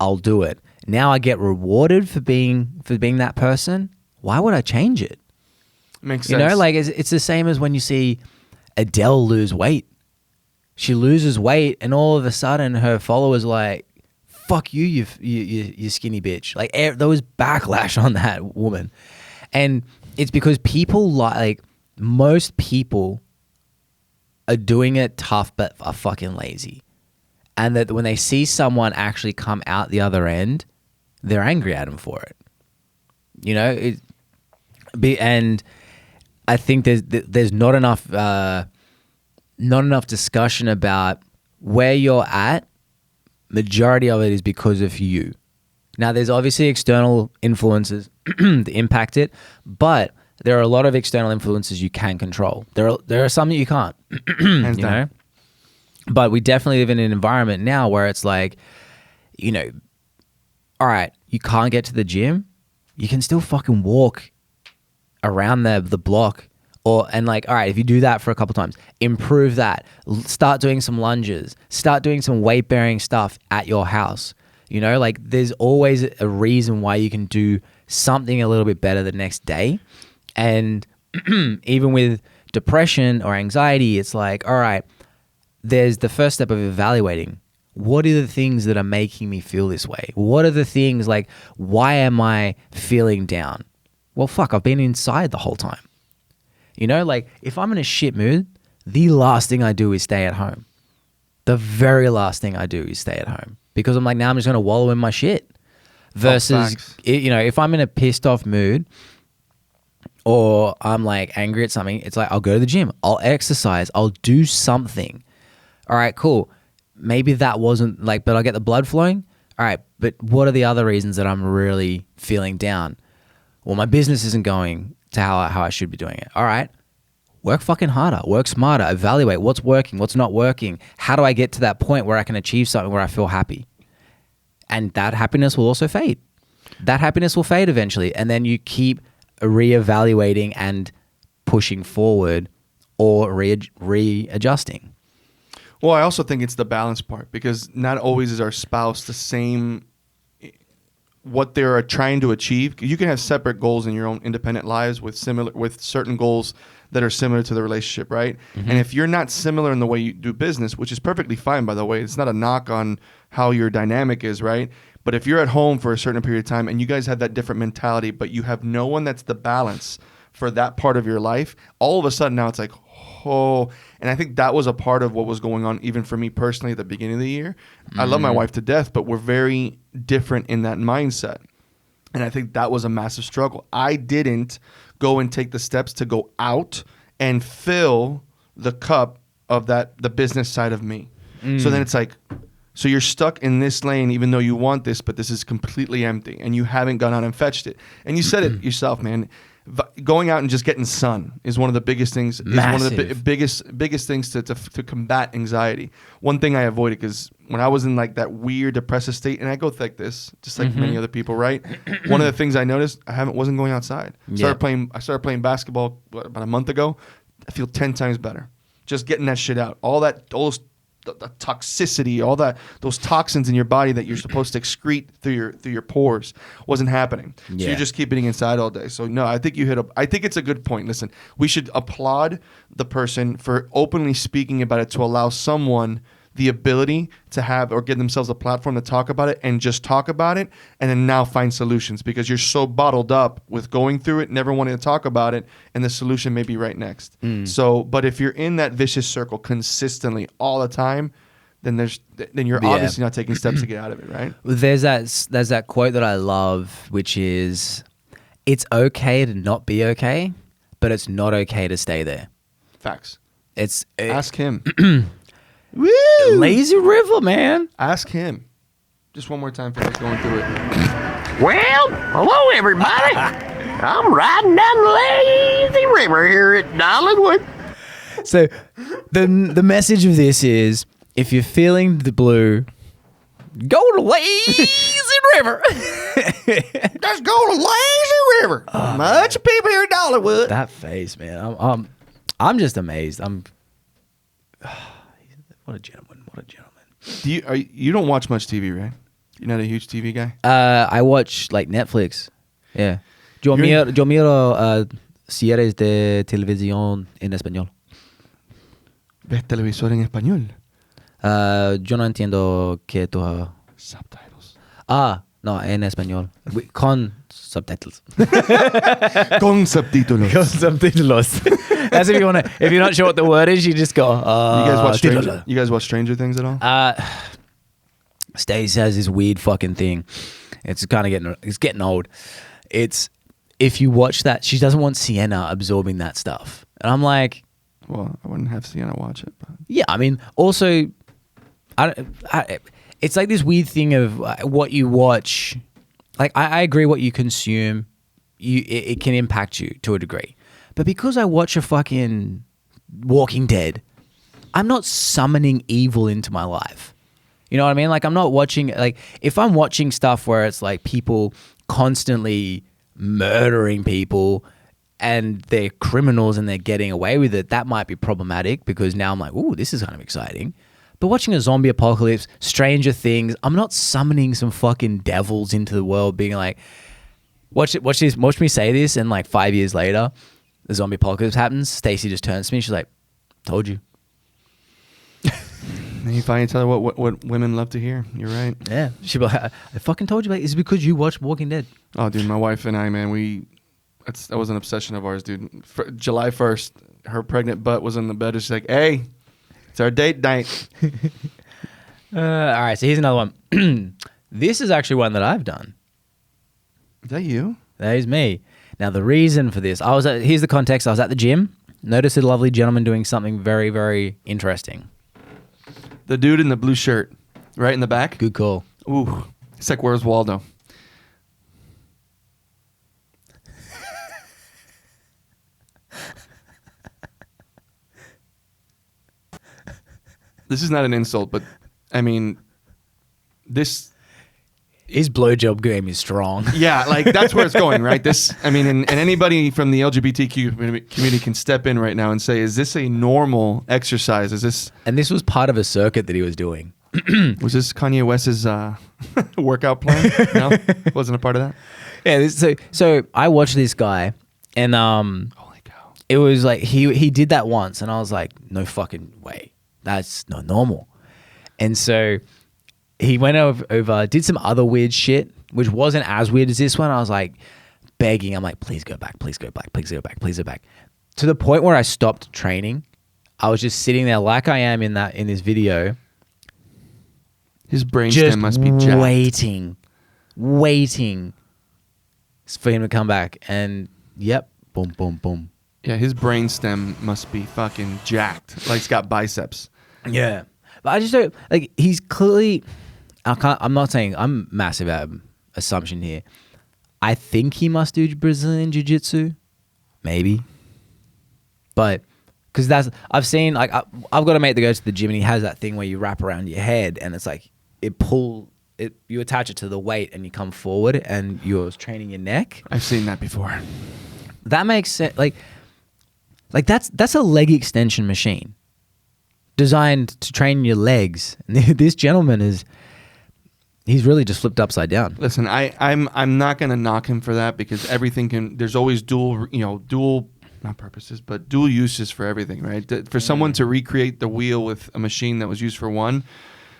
I'll do it. Now I get rewarded for being that person. Why would I change it? Makes You sense. know, like it's the same as when you see Adele lose weight. She loses weight, and all of a sudden, her followers are like, "Fuck you, you skinny bitch!" Like there was backlash on that woman, and it's because people like most people are doing it tough, but are fucking lazy, and that when they see someone actually come out the other end, they're angry at them for it. You know, and I think there's not enough discussion about where you're at. Majority of it is because of you. Now, there's obviously external influences that impact it, but there are a lot of external influences you can control. There are some that you can't. Hands you down. know, but we definitely live in an environment now where it's like, you know, all right, you can't get to the gym, you can still fucking walk around the block. And like, all right, if you do that for a couple times, improve that. Start doing some lunges. Start doing some weight bearing stuff at your house. You know, like there's always a reason why you can do something a little bit better the next day. And even with depression or anxiety, it's like, all right, there's the first step of evaluating. What are the things that are making me feel this way? What are the things like, why am I feeling down? Well, fuck, I've been inside the whole time. You know, like if I'm in a shit mood, the last thing I do is stay at home. The very last thing I do is stay at home because I'm like, now I'm just going to wallow in my shit. Versus, you know, if I'm in a pissed off mood or I'm like angry at something, it's like, I'll go to the gym, I'll exercise, I'll do something. All right, cool. Maybe that wasn't like, but I'll get the blood flowing. All right, but what are the other reasons that I'm really feeling down? Well, my business isn't going to how I should be doing it. All right, work fucking harder, work smarter, evaluate what's working, what's not working. How do I get to that point where I can achieve something where I feel happy? And that happiness will also fade. That happiness will fade eventually. And then you keep reevaluating and pushing forward or readjusting. Well, I also think it's the balance part because not always is our spouse the same what they're trying to achieve. You can have separate goals in your own independent lives with certain goals that are similar to the relationship, right? Mm-hmm. And if you're not similar in the way you do business, which is perfectly fine, by the way, it's not a knock on how your dynamic is, right? But if you're at home for a certain period of time and you guys have that different mentality, but you have no one that's the balance for that part of your life, all of a sudden now it's like, oh, and I think that was a part of what was going on even for me personally at the beginning of the year. Mm-hmm. I love my wife to death, but we're very different in that mindset. And I think that was a massive struggle. I didn't go and take the steps to go out and fill the cup of the business side of me. So then it's like, so you're stuck in this lane even though you want this, but this is completely empty and you haven't gone out and fetched it. And you said it yourself, man. Going out and just getting sun is one of the biggest things. Is one of the biggest things to combat anxiety. One thing I avoided because when I was in like that weird depressive state, and I go like this, just like many other people, right? One of the things I noticed, wasn't going outside. I started playing basketball about a month ago. I feel 10 times better. Just getting that shit out. All the toxicity, all those toxins in your body that you're supposed to excrete through your pores wasn't happening. So you're just keeping it inside all day. So no, I think I think it's a good point. Listen, we should applaud the person for openly speaking about it to allow someone the ability to have or give themselves a platform to talk about it and just talk about it and then now find solutions because you're so bottled up with going through it, never wanting to talk about it, and the solution may be right next. So, but if you're in that vicious circle consistently all the time, then you're obviously not taking steps to get out of it, right? There's that quote that I love, which is, it's okay to not be okay, but it's not okay to stay there. Facts. Ask him. Woo! Lazy River, man. Ask him. Just one more time for us going through it. Well, hello everybody. I'm riding down the lazy river here at Dollywood. So the message of this is, if you're feeling the blue, go to Lazy River. Just go to Lazy River. Much of people here at Dollywood. That face, man. I'm just amazed. What a gentleman. What a gentleman. You don't watch much TV, right? You're not a huge TV guy? I watch like Netflix. Yeah. Yo miro series de televisión en español. ¿Ves televisor en español? Yo no entiendo que tú... Subtitles. No, en español. Con subtitles. Con subtítulos. Con subtitles. That's if you want to... If you're not sure what the word is, you just go... You guys watch Stranger Things at all? Stacey has this weird fucking thing. It's kind of getting old. It's... If you watch that, she doesn't want Sienna absorbing that stuff. And I'm like... Well, I wouldn't have Sienna watch it. But. Yeah, I mean, also... it's like this weird thing of what you watch. Like, I agree what you consume, it can impact you to a degree. But because I watch a fucking Walking Dead, I'm not summoning evil into my life. You know what I mean? Like, I'm not watching, like, if I'm watching stuff where it's like people constantly murdering people and they're criminals and they're getting away with it, that might be problematic because now I'm like, ooh, this is kind of exciting. But watching a zombie apocalypse, Stranger Things, I'm not summoning some fucking devils into the world being like, watch me say this, and like 5 years later, the zombie apocalypse happens, Stacey just turns to me, she's like, told you. And you finally tell her what women love to hear. You're right. Yeah. She'll be like, I fucking told you, like, it's because you watched Walking Dead. Oh, dude, my wife and I, man, that was an obsession of ours, dude. July 1st, her pregnant butt was in the bed, and she's like, hey, it's our date night. All right, so here's another one. This is actually one that I've done. Is that you? That is me. Now, the reason for this, here's the context. I was at the gym, noticed a lovely gentleman doing something very, very interesting. The dude in the blue shirt, right in the back? Good call. Ooh, it's like, where's Waldo? This is not an insult, but I mean, his blowjob game is strong. Yeah, like that's where it's going, right? And anybody from the LGBTQ community can step in right now and say, is this a normal exercise? And this was part of a circuit that he was doing. Was this Kanye West's workout plan? No, wasn't a part of that. Yeah. So I watched this guy, and holy cow, it was like he did that once, and I was like, no fucking way. That's not normal. And so he went over, did some other weird shit, which wasn't as weird as this one. I was like begging. I'm like, please go back, please go back, please go back, please go back. To the point where I stopped training. I was just sitting there like I am in this video. His brainstem must be jacked. Waiting for him to come back. And yep, boom, boom, boom. Yeah, his brainstem must be fucking jacked. Like, it's got biceps. Yeah. But I just don't, like, he's clearly, I'm not saying, I'm massive at assumption here. I think he must do Brazilian Jiu-Jitsu. Maybe. But, because I've seen, like, I've got a mate that goes to the gym and he has that thing where you wrap around your head and it's like, you attach it to the weight and you come forward and you're training your neck. I've seen that before. That makes sense. Like that's a leg extension machine designed to train your legs. And this gentleman he's really just flipped upside down. Listen, I'm not gonna knock him for that because there's always dual not purposes, but dual uses for everything, right? For someone to recreate the wheel with a machine that was used for one.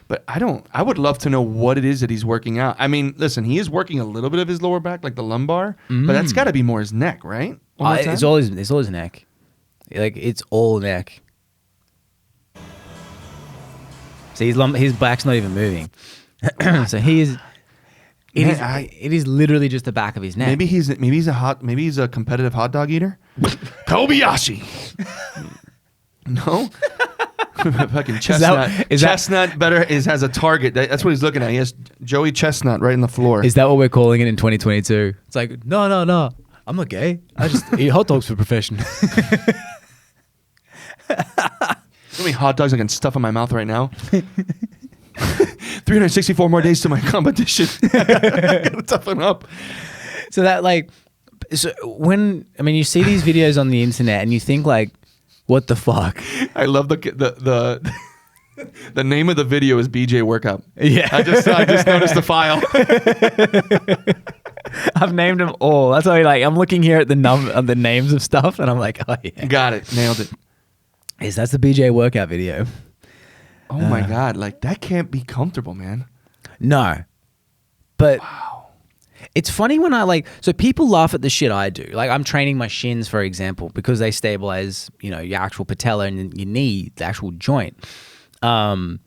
But I would love to know what it is that he's working out. I mean, listen, he is working a little bit of his lower back, like the lumbar, but that's got to be more his neck, right? It's all his neck. Like, it's all neck. See, his back's not even moving. So it is literally just the back of his neck. Maybe he's a competitive hot dog eater. Kobayashi. No. Fucking Chestnut. Chestnut has a target. That's what he's looking at. He has Joey Chestnut right in the floor. Is that what we're calling it in 2022? It's like, no. I'm not gay. I just eat hot dogs for profession. How many hot dogs I can stuff in my mouth right now? 364 more days to my competition. I gotta toughen up. So when you see these videos on the internet and you think like, what the fuck? I love the The name of the video is BJ Workout. Yeah. I just noticed the file. I've named them all. That's why I'm looking here at the names of stuff, and I'm like, oh yeah. Got it. Nailed it. Yes, that's the BJ workout video. Oh my God. Like, that can't be comfortable, man. No. But it's funny when so people laugh at the shit I do. Like, I'm training my shins, for example, because they stabilize, your actual patella and your knee, the actual joint. But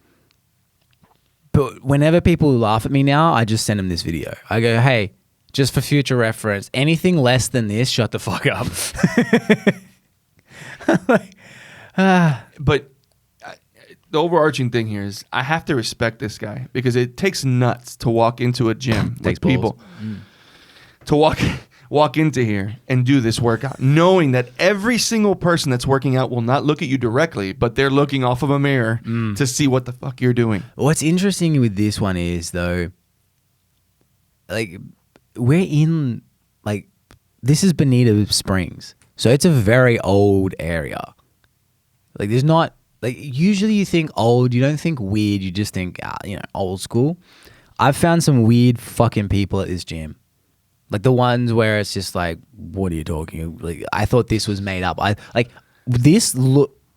whenever people laugh at me now, I just send them this video. I go, hey, just for future reference, anything less than this, shut the fuck up. But the overarching thing here is I have to respect this guy because it takes nuts to walk into a gym with people. To walk into here and do this workout, knowing that every single person that's working out will not look at you directly, but they're looking off of a mirror to see what the fuck you're doing. What's interesting with this one is, though, we're in, this is Bonita Springs. So it's a very old area. There's not, usually you think old, you don't think weird, you just think, old school. I've found some weird fucking people at this gym. The ones where it's just what are you talking? I thought this was made up.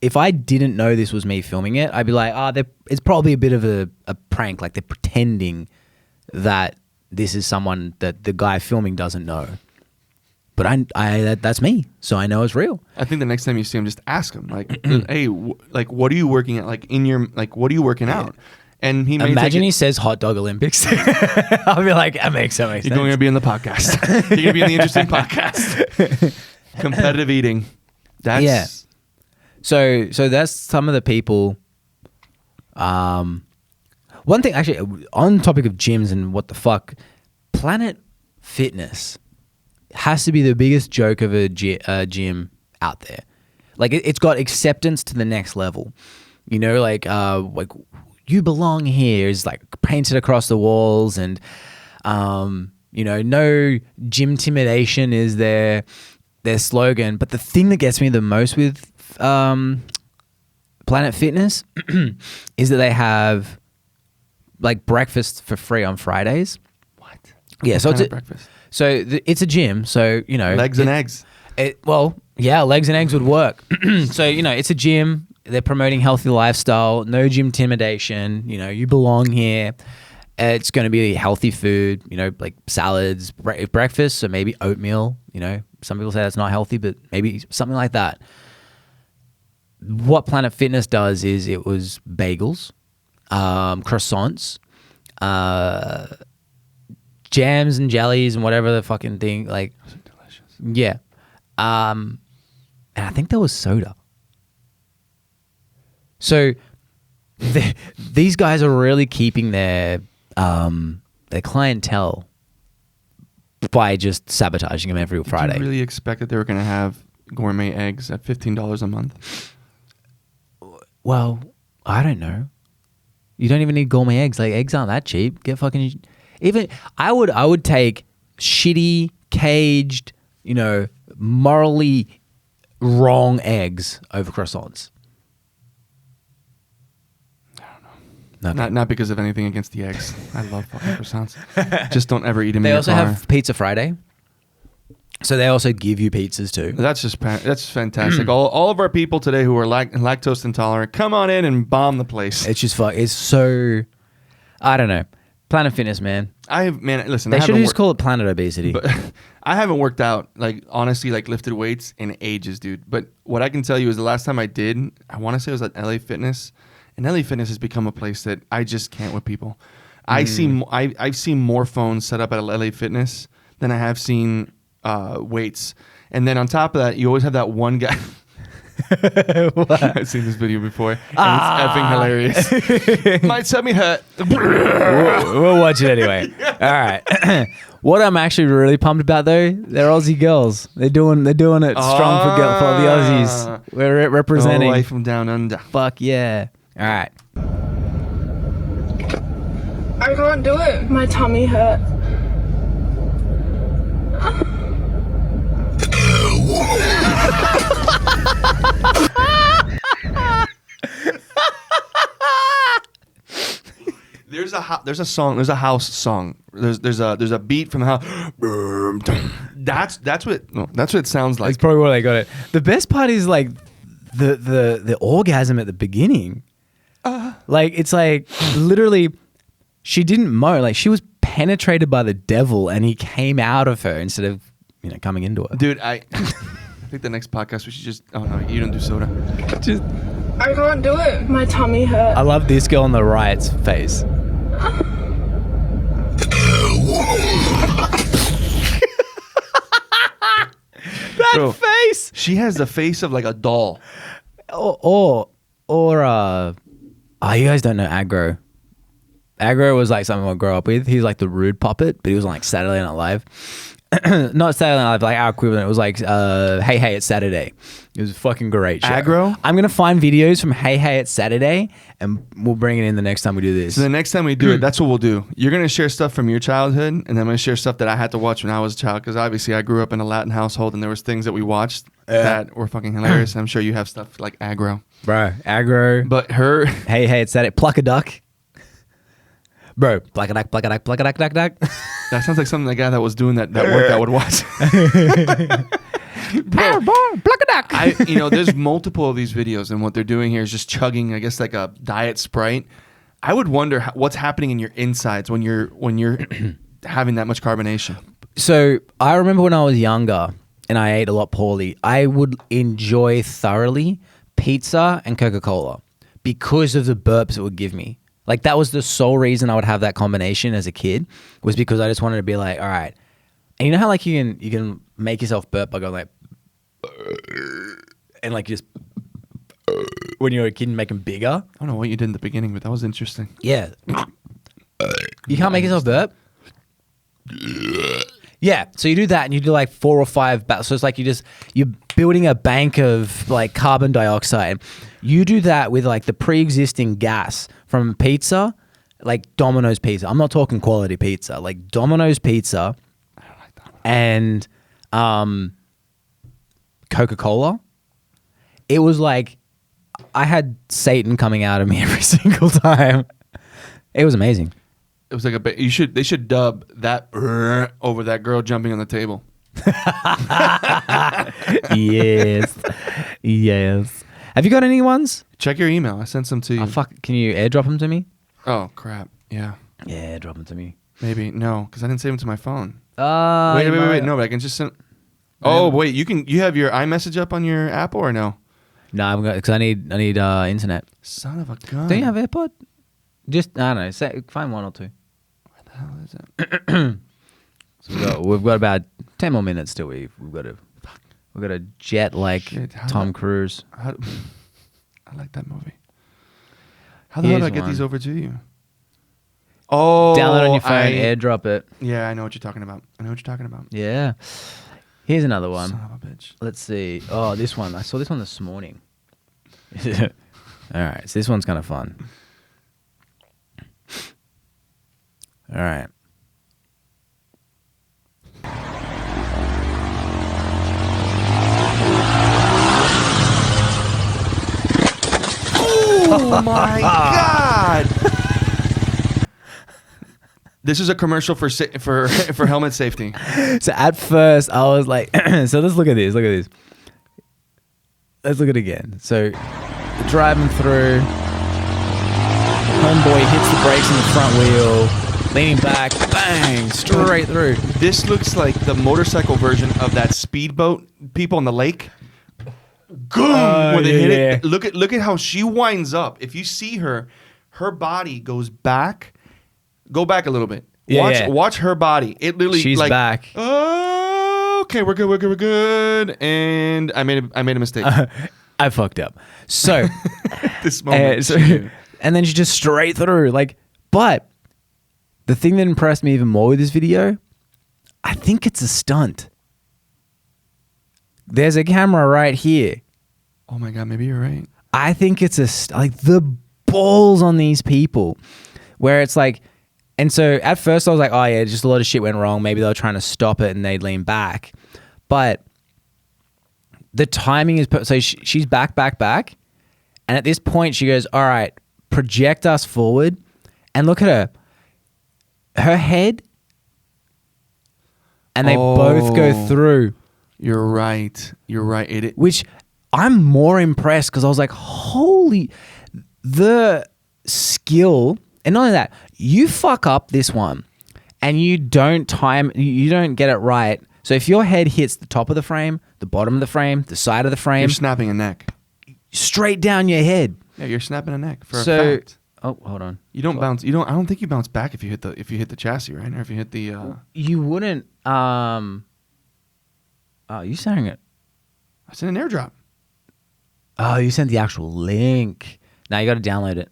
If I didn't know this was me filming it, I'd be like, it's probably a bit of a prank. They're pretending that this is someone that the guy filming doesn't know. But that's me, so I know it's real. I think the next time you see him, just ask him, hey, what are you working at? What are you working out? And he may imagine he says hot dog Olympics. I'll be like, that makes so much sense. You're going to be in the podcast. You're going to be in the interesting podcast. Competitive eating. That's yeah. So that's some of the people. One thing, actually, on the topic of gyms and what the fuck, Planet Fitness has to be the biggest joke of a gym out there. It's got acceptance to the next level. You belong here is painted across the walls, and no gym intimidation is their slogan. But the thing that gets me the most with Planet Fitness is that they have breakfast for free on Fridays. What? Yeah, so What kind it's of breakfast. So it's a gym. So Legs and eggs. Legs and eggs would work. So it's a gym. They're promoting healthy lifestyle, no gym intimidation. You belong here. It's going to be healthy food, salads, breakfast, so maybe oatmeal. Some people say that's not healthy, but maybe something like that. What Planet Fitness does is it was bagels, croissants, jams and jellies and whatever the fucking thing. Those are delicious. Yeah. And I think there was soda. So these guys are really keeping their clientele by just sabotaging them every Friday. Did you really expect that they were going to have gourmet eggs at $15 a month? Well, I don't know. You don't even need gourmet eggs. Eggs aren't that cheap. Get fucking I would take shitty, caged, morally wrong eggs over croissants. Okay. Not because of anything against the eggs. I love fucking croissants. Just don't ever eat them. They in your also car. have Pizza Friday, so they also give you pizzas too. That's fantastic. all of our people today who are lactose intolerant, come on in and bomb the place. It's just it's so, I don't know. Planet Fitness, man. Listen. They should just call it Planet Obesity. But I haven't worked out honestly lifted weights in ages, dude. But what I can tell you is the last time I did, I want to say it was at LA Fitness. And LA Fitness has become a place that I just can't with people. I've seen more phones set up at LA Fitness than I have seen weights. And then on top of that, you always have that one guy. I've seen this video before. And it's effing hilarious. My tummy hurt. We'll watch it anyway. All right. What I'm actually really pumped about though, they're Aussie girls. They're doing it strong for the Aussies. We're representing. All the way from down under. Fuck yeah. All right. I can't do it. My tummy hurt. there's a song, there's a house song. There's a beat from the house. That's what it sounds like. That's probably where they got it. The best part is like the orgasm at the beginning. Like it's like literally, she didn't moan. Like she was penetrated by the devil, and he came out of her instead of coming into her. Dude, I think the next podcast we should just. Oh no, you don't do soda. Just, I can't do it. My tummy hurts. I love this girl on the right's face. That Bro, face. She has the face of like a doll. Or you guys don't know Aggro. Aggro was like something I grew up with. He's like the rude puppet, but he was on like Saturday Night Live. Not Saturday Night Live, like our equivalent. It was like Hey It's Saturday. It was a fucking great show. Aggro? I'm gonna find videos from Hey It's Saturday, and we'll bring it in the next time we do this. So the next time we do it, that's what we'll do. You're gonna share stuff from your childhood, and then I'm gonna share stuff that I had to watch when I was a child, because obviously I grew up in a Latin household, and there was things that we watched that were fucking hilarious. I'm sure you have stuff like Aggro. Bro, Aggro. But her... Hey It's Saturday. Pluck a duck. Bro, pluck a duck, pluck a duck, pluck a duck, duck, duck. That sounds like something the guy that was doing that workout would watch. Powerbomb, pluck a duck. There's multiple of these videos, and what they're doing here is just chugging, I guess, like a diet Sprite. I would wonder what's happening in your insides when you're having that much carbonation. So I remember when I was younger and I ate a lot poorly, I would enjoy thoroughly pizza and Coca-Cola because of the burps it would give me. Like that was the sole reason I would have that combination as a kid, was because I just wanted to be like, all right. And you know how like you can make yourself burp by going like, and like just when you're a kid and make them bigger. I don't know what you did in the beginning, but that was interesting. Yeah. You can't make yourself burp? Yeah. So you do that and you do like 4 or 5 so it's like you're building a bank of like carbon dioxide. You do that with like the pre-existing gas from pizza, like Domino's pizza. I'm not talking quality pizza, like Domino's pizza and Coca-Cola. It was like I had Satan coming out of me every single time. It was amazing. It was like they should dub that over that girl jumping on the table. Yes. Have you got any ones? Check your email. I sent some to you. Oh, fuck. Can you airdrop them to me? Oh crap. Yeah. Yeah, airdrop them to me. Maybe no, because I didn't save them to my phone. Wait. No, but I can just send. Oh wait, you have your iMessage up on your Apple or no? No, I'm got because I need internet. Son of a gun. Don't you have AirPod? Just I don't know. Find one or two. Where the hell is it? So we've got about 10 more minutes till we've got a jet like Shit, Tom Cruise. I like that movie. How the hell do I get one. these over to you? Oh, Download on your phone, airdrop it. Yeah, I know what you're talking about. Yeah. Here's another one. Son of a bitch. Let's see. Oh, this one. I saw this one this morning. All right. So this one's kind of fun. All right. Oh my god! This is a commercial for helmet safety. So at first I was like, so let's look at this. Look at this. Let's look at it again. So driving through, homeboy hits the brakes on the front wheel, leaning back, bang, straight through. This looks like the motorcycle version of that speedboat people on the lake. When they hit it, look at how she winds up. If you see her body goes back. Go back a little bit. Watch her body. It literally she's like, back. Oh, okay, we're good. And I made a mistake. I fucked up. So This moment. and then she just straight through. Like, but the thing that impressed me even more with this video, I think it's a stunt. There's a camera right here. Oh my god, maybe you're right. I think it's like the balls on these people, where it's like, and so at first I was like, oh yeah, just a lot of shit went wrong. Maybe they were trying to stop it and they'd lean back, but the timing is so she's back, and at this point she goes, all right, project us forward, and look at her. her head, and they both go through. You're right. You're right. Which I'm more impressed because I was like, holy, the skill. And not only that, you fuck up this one and you don't get it right. So if your head hits the top of the frame, the bottom of the frame, the side of the frame, You're snapping a neck. straight down your head. Yeah, you're snapping a neck for a fact. Oh, hold on. You don't bounce. You don't. I don't think you bounce back if you hit the chassis, right? Or if you hit the. You wouldn't. Oh, you saying it? I sent an airdrop. Oh, you sent the actual link. Now you got to download it.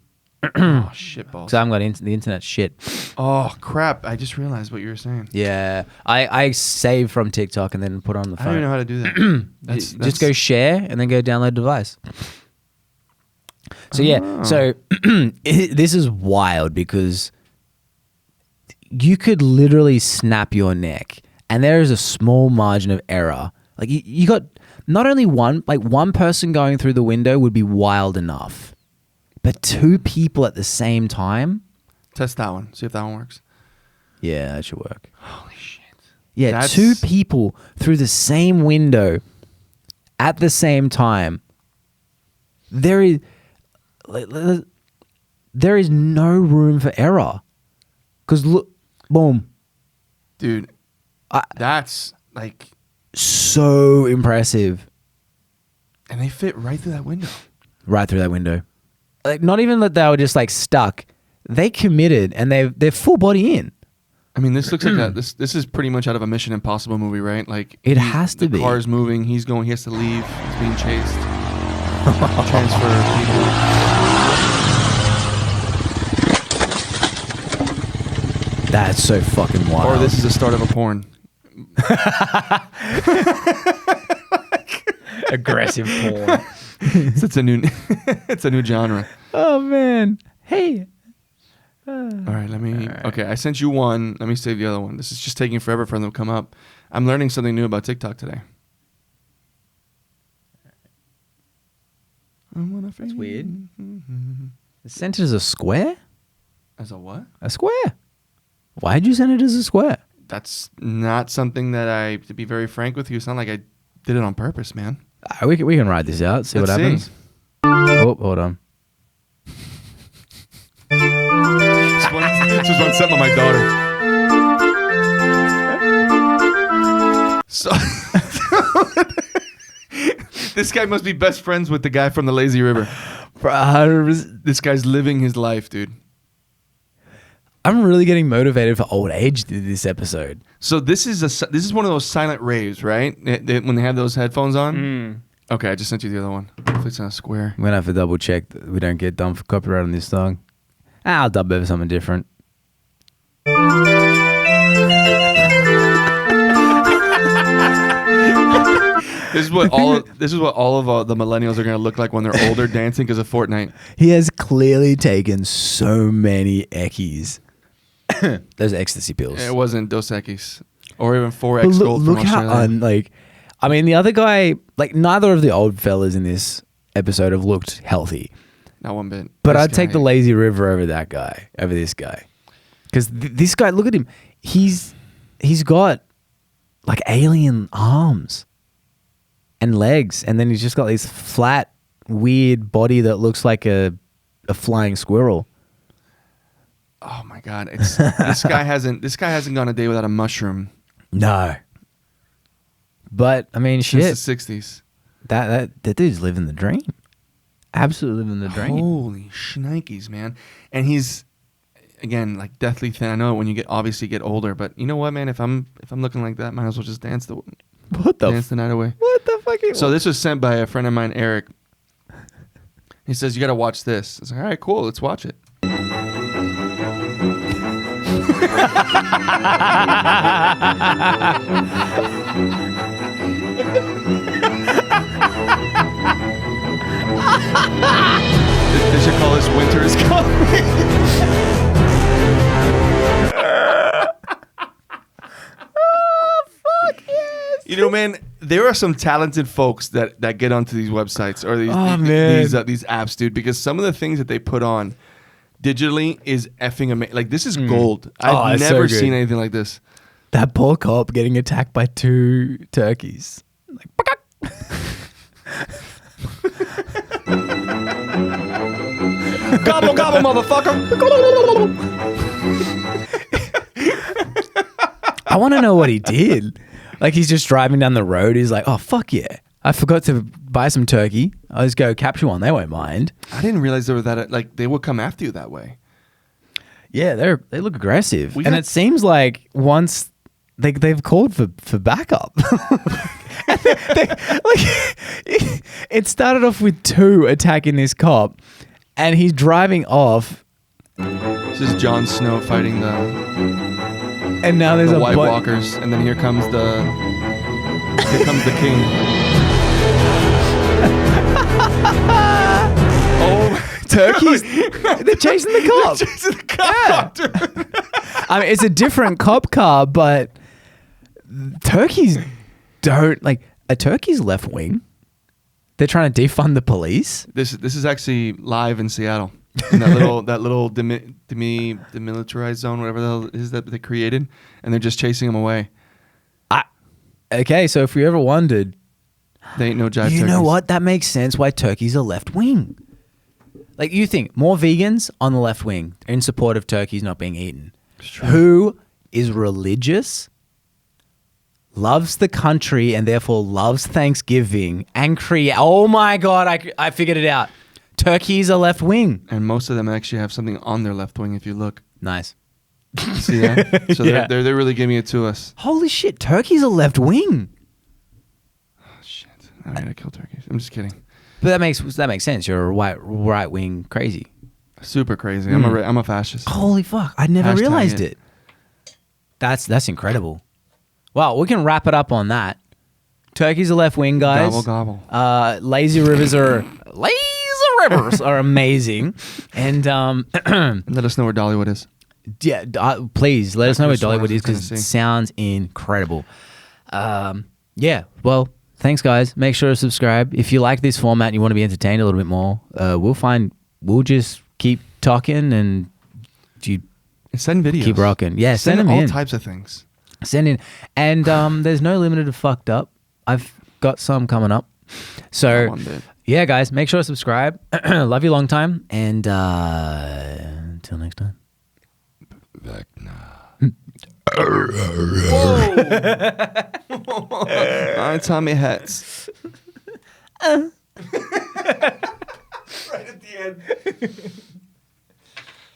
Oh shit balls. Because I haven't got the internet shit. Oh crap! I just realized what you were saying. Yeah, I save from TikTok and then put it on the I phone. don't even know how to do that. That's Just go share and then go download device. So yeah, so this is wild because you could literally snap your neck and there is a small margin of error. Like you got not only one person going through the window would be wild enough, but two people at the same time. Test that one. See if that one works. Yeah, that should work. Holy shit. Yeah, two people through the same window at the same time. There is no room for error. Because look, boom. Dude, that's like... So impressive. And they fit right through that window. Right through that window. Like, not even that they were just like stuck. They committed and they're full body in. I mean, this looks like this is pretty much out of a Mission Impossible movie, right? Like it has to be. The car's moving. He has to leave. He's being chased. Transfer people. That's so fucking wild. Or this is the start of a porn. Aggressive porn. It's a new genre. Oh man. Hey. All right, okay, I sent you one. Let me save the other one. This is just taking forever for them to come up. I'm learning something new about TikTok today. That's weird. It's sent it as a square? As a what? A square. Why'd you send it as a square? That's not something that to be very frank with you, it's not like I did it on purpose, man. We can ride this out, see what happens. Oh, hold on. This was one sent by my daughter. So this guy must be best friends with the guy from the Lazy River. This guy's living his life, dude. I'm really getting motivated for old age this episode. So this is one of those silent raves, right? When they have those headphones on. Okay, I just sent you the other one. Hopefully it's not a square. I'm gonna have to double check that we don't get done for copyright on this song. I'll dub over something different. This is what all of the millennials are gonna look like when they're older dancing because of Fortnite. He has clearly taken so many eckies. Those ecstasy pills. It wasn't Dos Equis or even 4X Gold from Look how I mean, the other guy, like neither of the old fellas in this episode have looked healthy. Not one bit. But I'd take the Lazy River over this guy. Because this guy, look at him. He's got like alien arms and legs. And then he's just got this flat, weird body that looks like a flying squirrel. Oh my God. This guy hasn't gone a day without a mushroom. No. But I mean, since the 60s. That dude's living the dream. Absolutely living the dream. Holy shnikes, man. And he's again like deathly thin. I know when you obviously get older, but you know what, man? If I'm looking like that, might as well just dance the night away. What the fuck? So this was sent by a friend of mine, Eric. He says you got to watch this. I was like, all right, cool, let's watch it. They should call this Winter is Coming. Oh, fuck yes. You know, man, there are some talented folks that get onto these websites or these apps, dude, because some of the things that they put on, digitally is effing amazing. Like this is gold. I've it's so never good. seen anything like this. That poor cop getting attacked by 2 turkeys. Like, Gobble gobble, motherfucker. I want to know what he did. Like he's just driving down the road. He's like, oh, fuck yeah. I forgot to buy some turkey. I'll just go capture one. They won't mind. I didn't realize they were that like they would come after you that way. Yeah, they look aggressive. We And got- it seems like once they've called for backup. It started off with 2 attacking this cop, and he's driving off, This is Jon Snow fighting the and now there's a White bu- Walkers, and then here comes the king. Oh, turkeys. They're chasing the cop. chasing the cop. I mean, it's a different cop car, but turkeys don't like a turkey's left wing. They're trying to defund the police. This is actually live in Seattle. In that little demilitarized zone, whatever the hell it is that they created, and they're just chasing them away. Okay, so if you ever wondered, They ain't no jive you turkeys. know what? That makes sense why turkeys are left wing. Like you think more vegans on the left wing in support of turkeys not being eaten. Who is religious, loves the country, and therefore loves Thanksgiving and create. Oh my God, I figured it out. Turkeys are left wing. And most of them actually have something on their left wing if you look. Nice. See that? So Yeah. they're really giving it to us. Holy shit, turkeys are left wing. Shit. I gotta kill turkeys. I'm just kidding. But that makes sense. You're a right wing crazy. Super crazy. I'm a fascist. Holy fuck! I never Hashtag realized it. it. That's incredible. Well, we can wrap it up on that. Turkeys are left wing, guys. Gobble, gobble. Lazy rivers are amazing, and Let us know where Dollywood is. yeah, please let us know where Dollywood is because it Tennessee. sounds incredible. Yeah, well, thanks, guys. Make sure to subscribe if you like this format and you want to be entertained a little bit more. We'll just keep talking and you Send videos. keep rocking. Yeah, send them all in. types of things. Send in. And there's no limit to fucked up. I've got some coming up. So, Got one, dude. yeah, guys, make sure to subscribe. Love you long time. And until next time. My Tommy hats.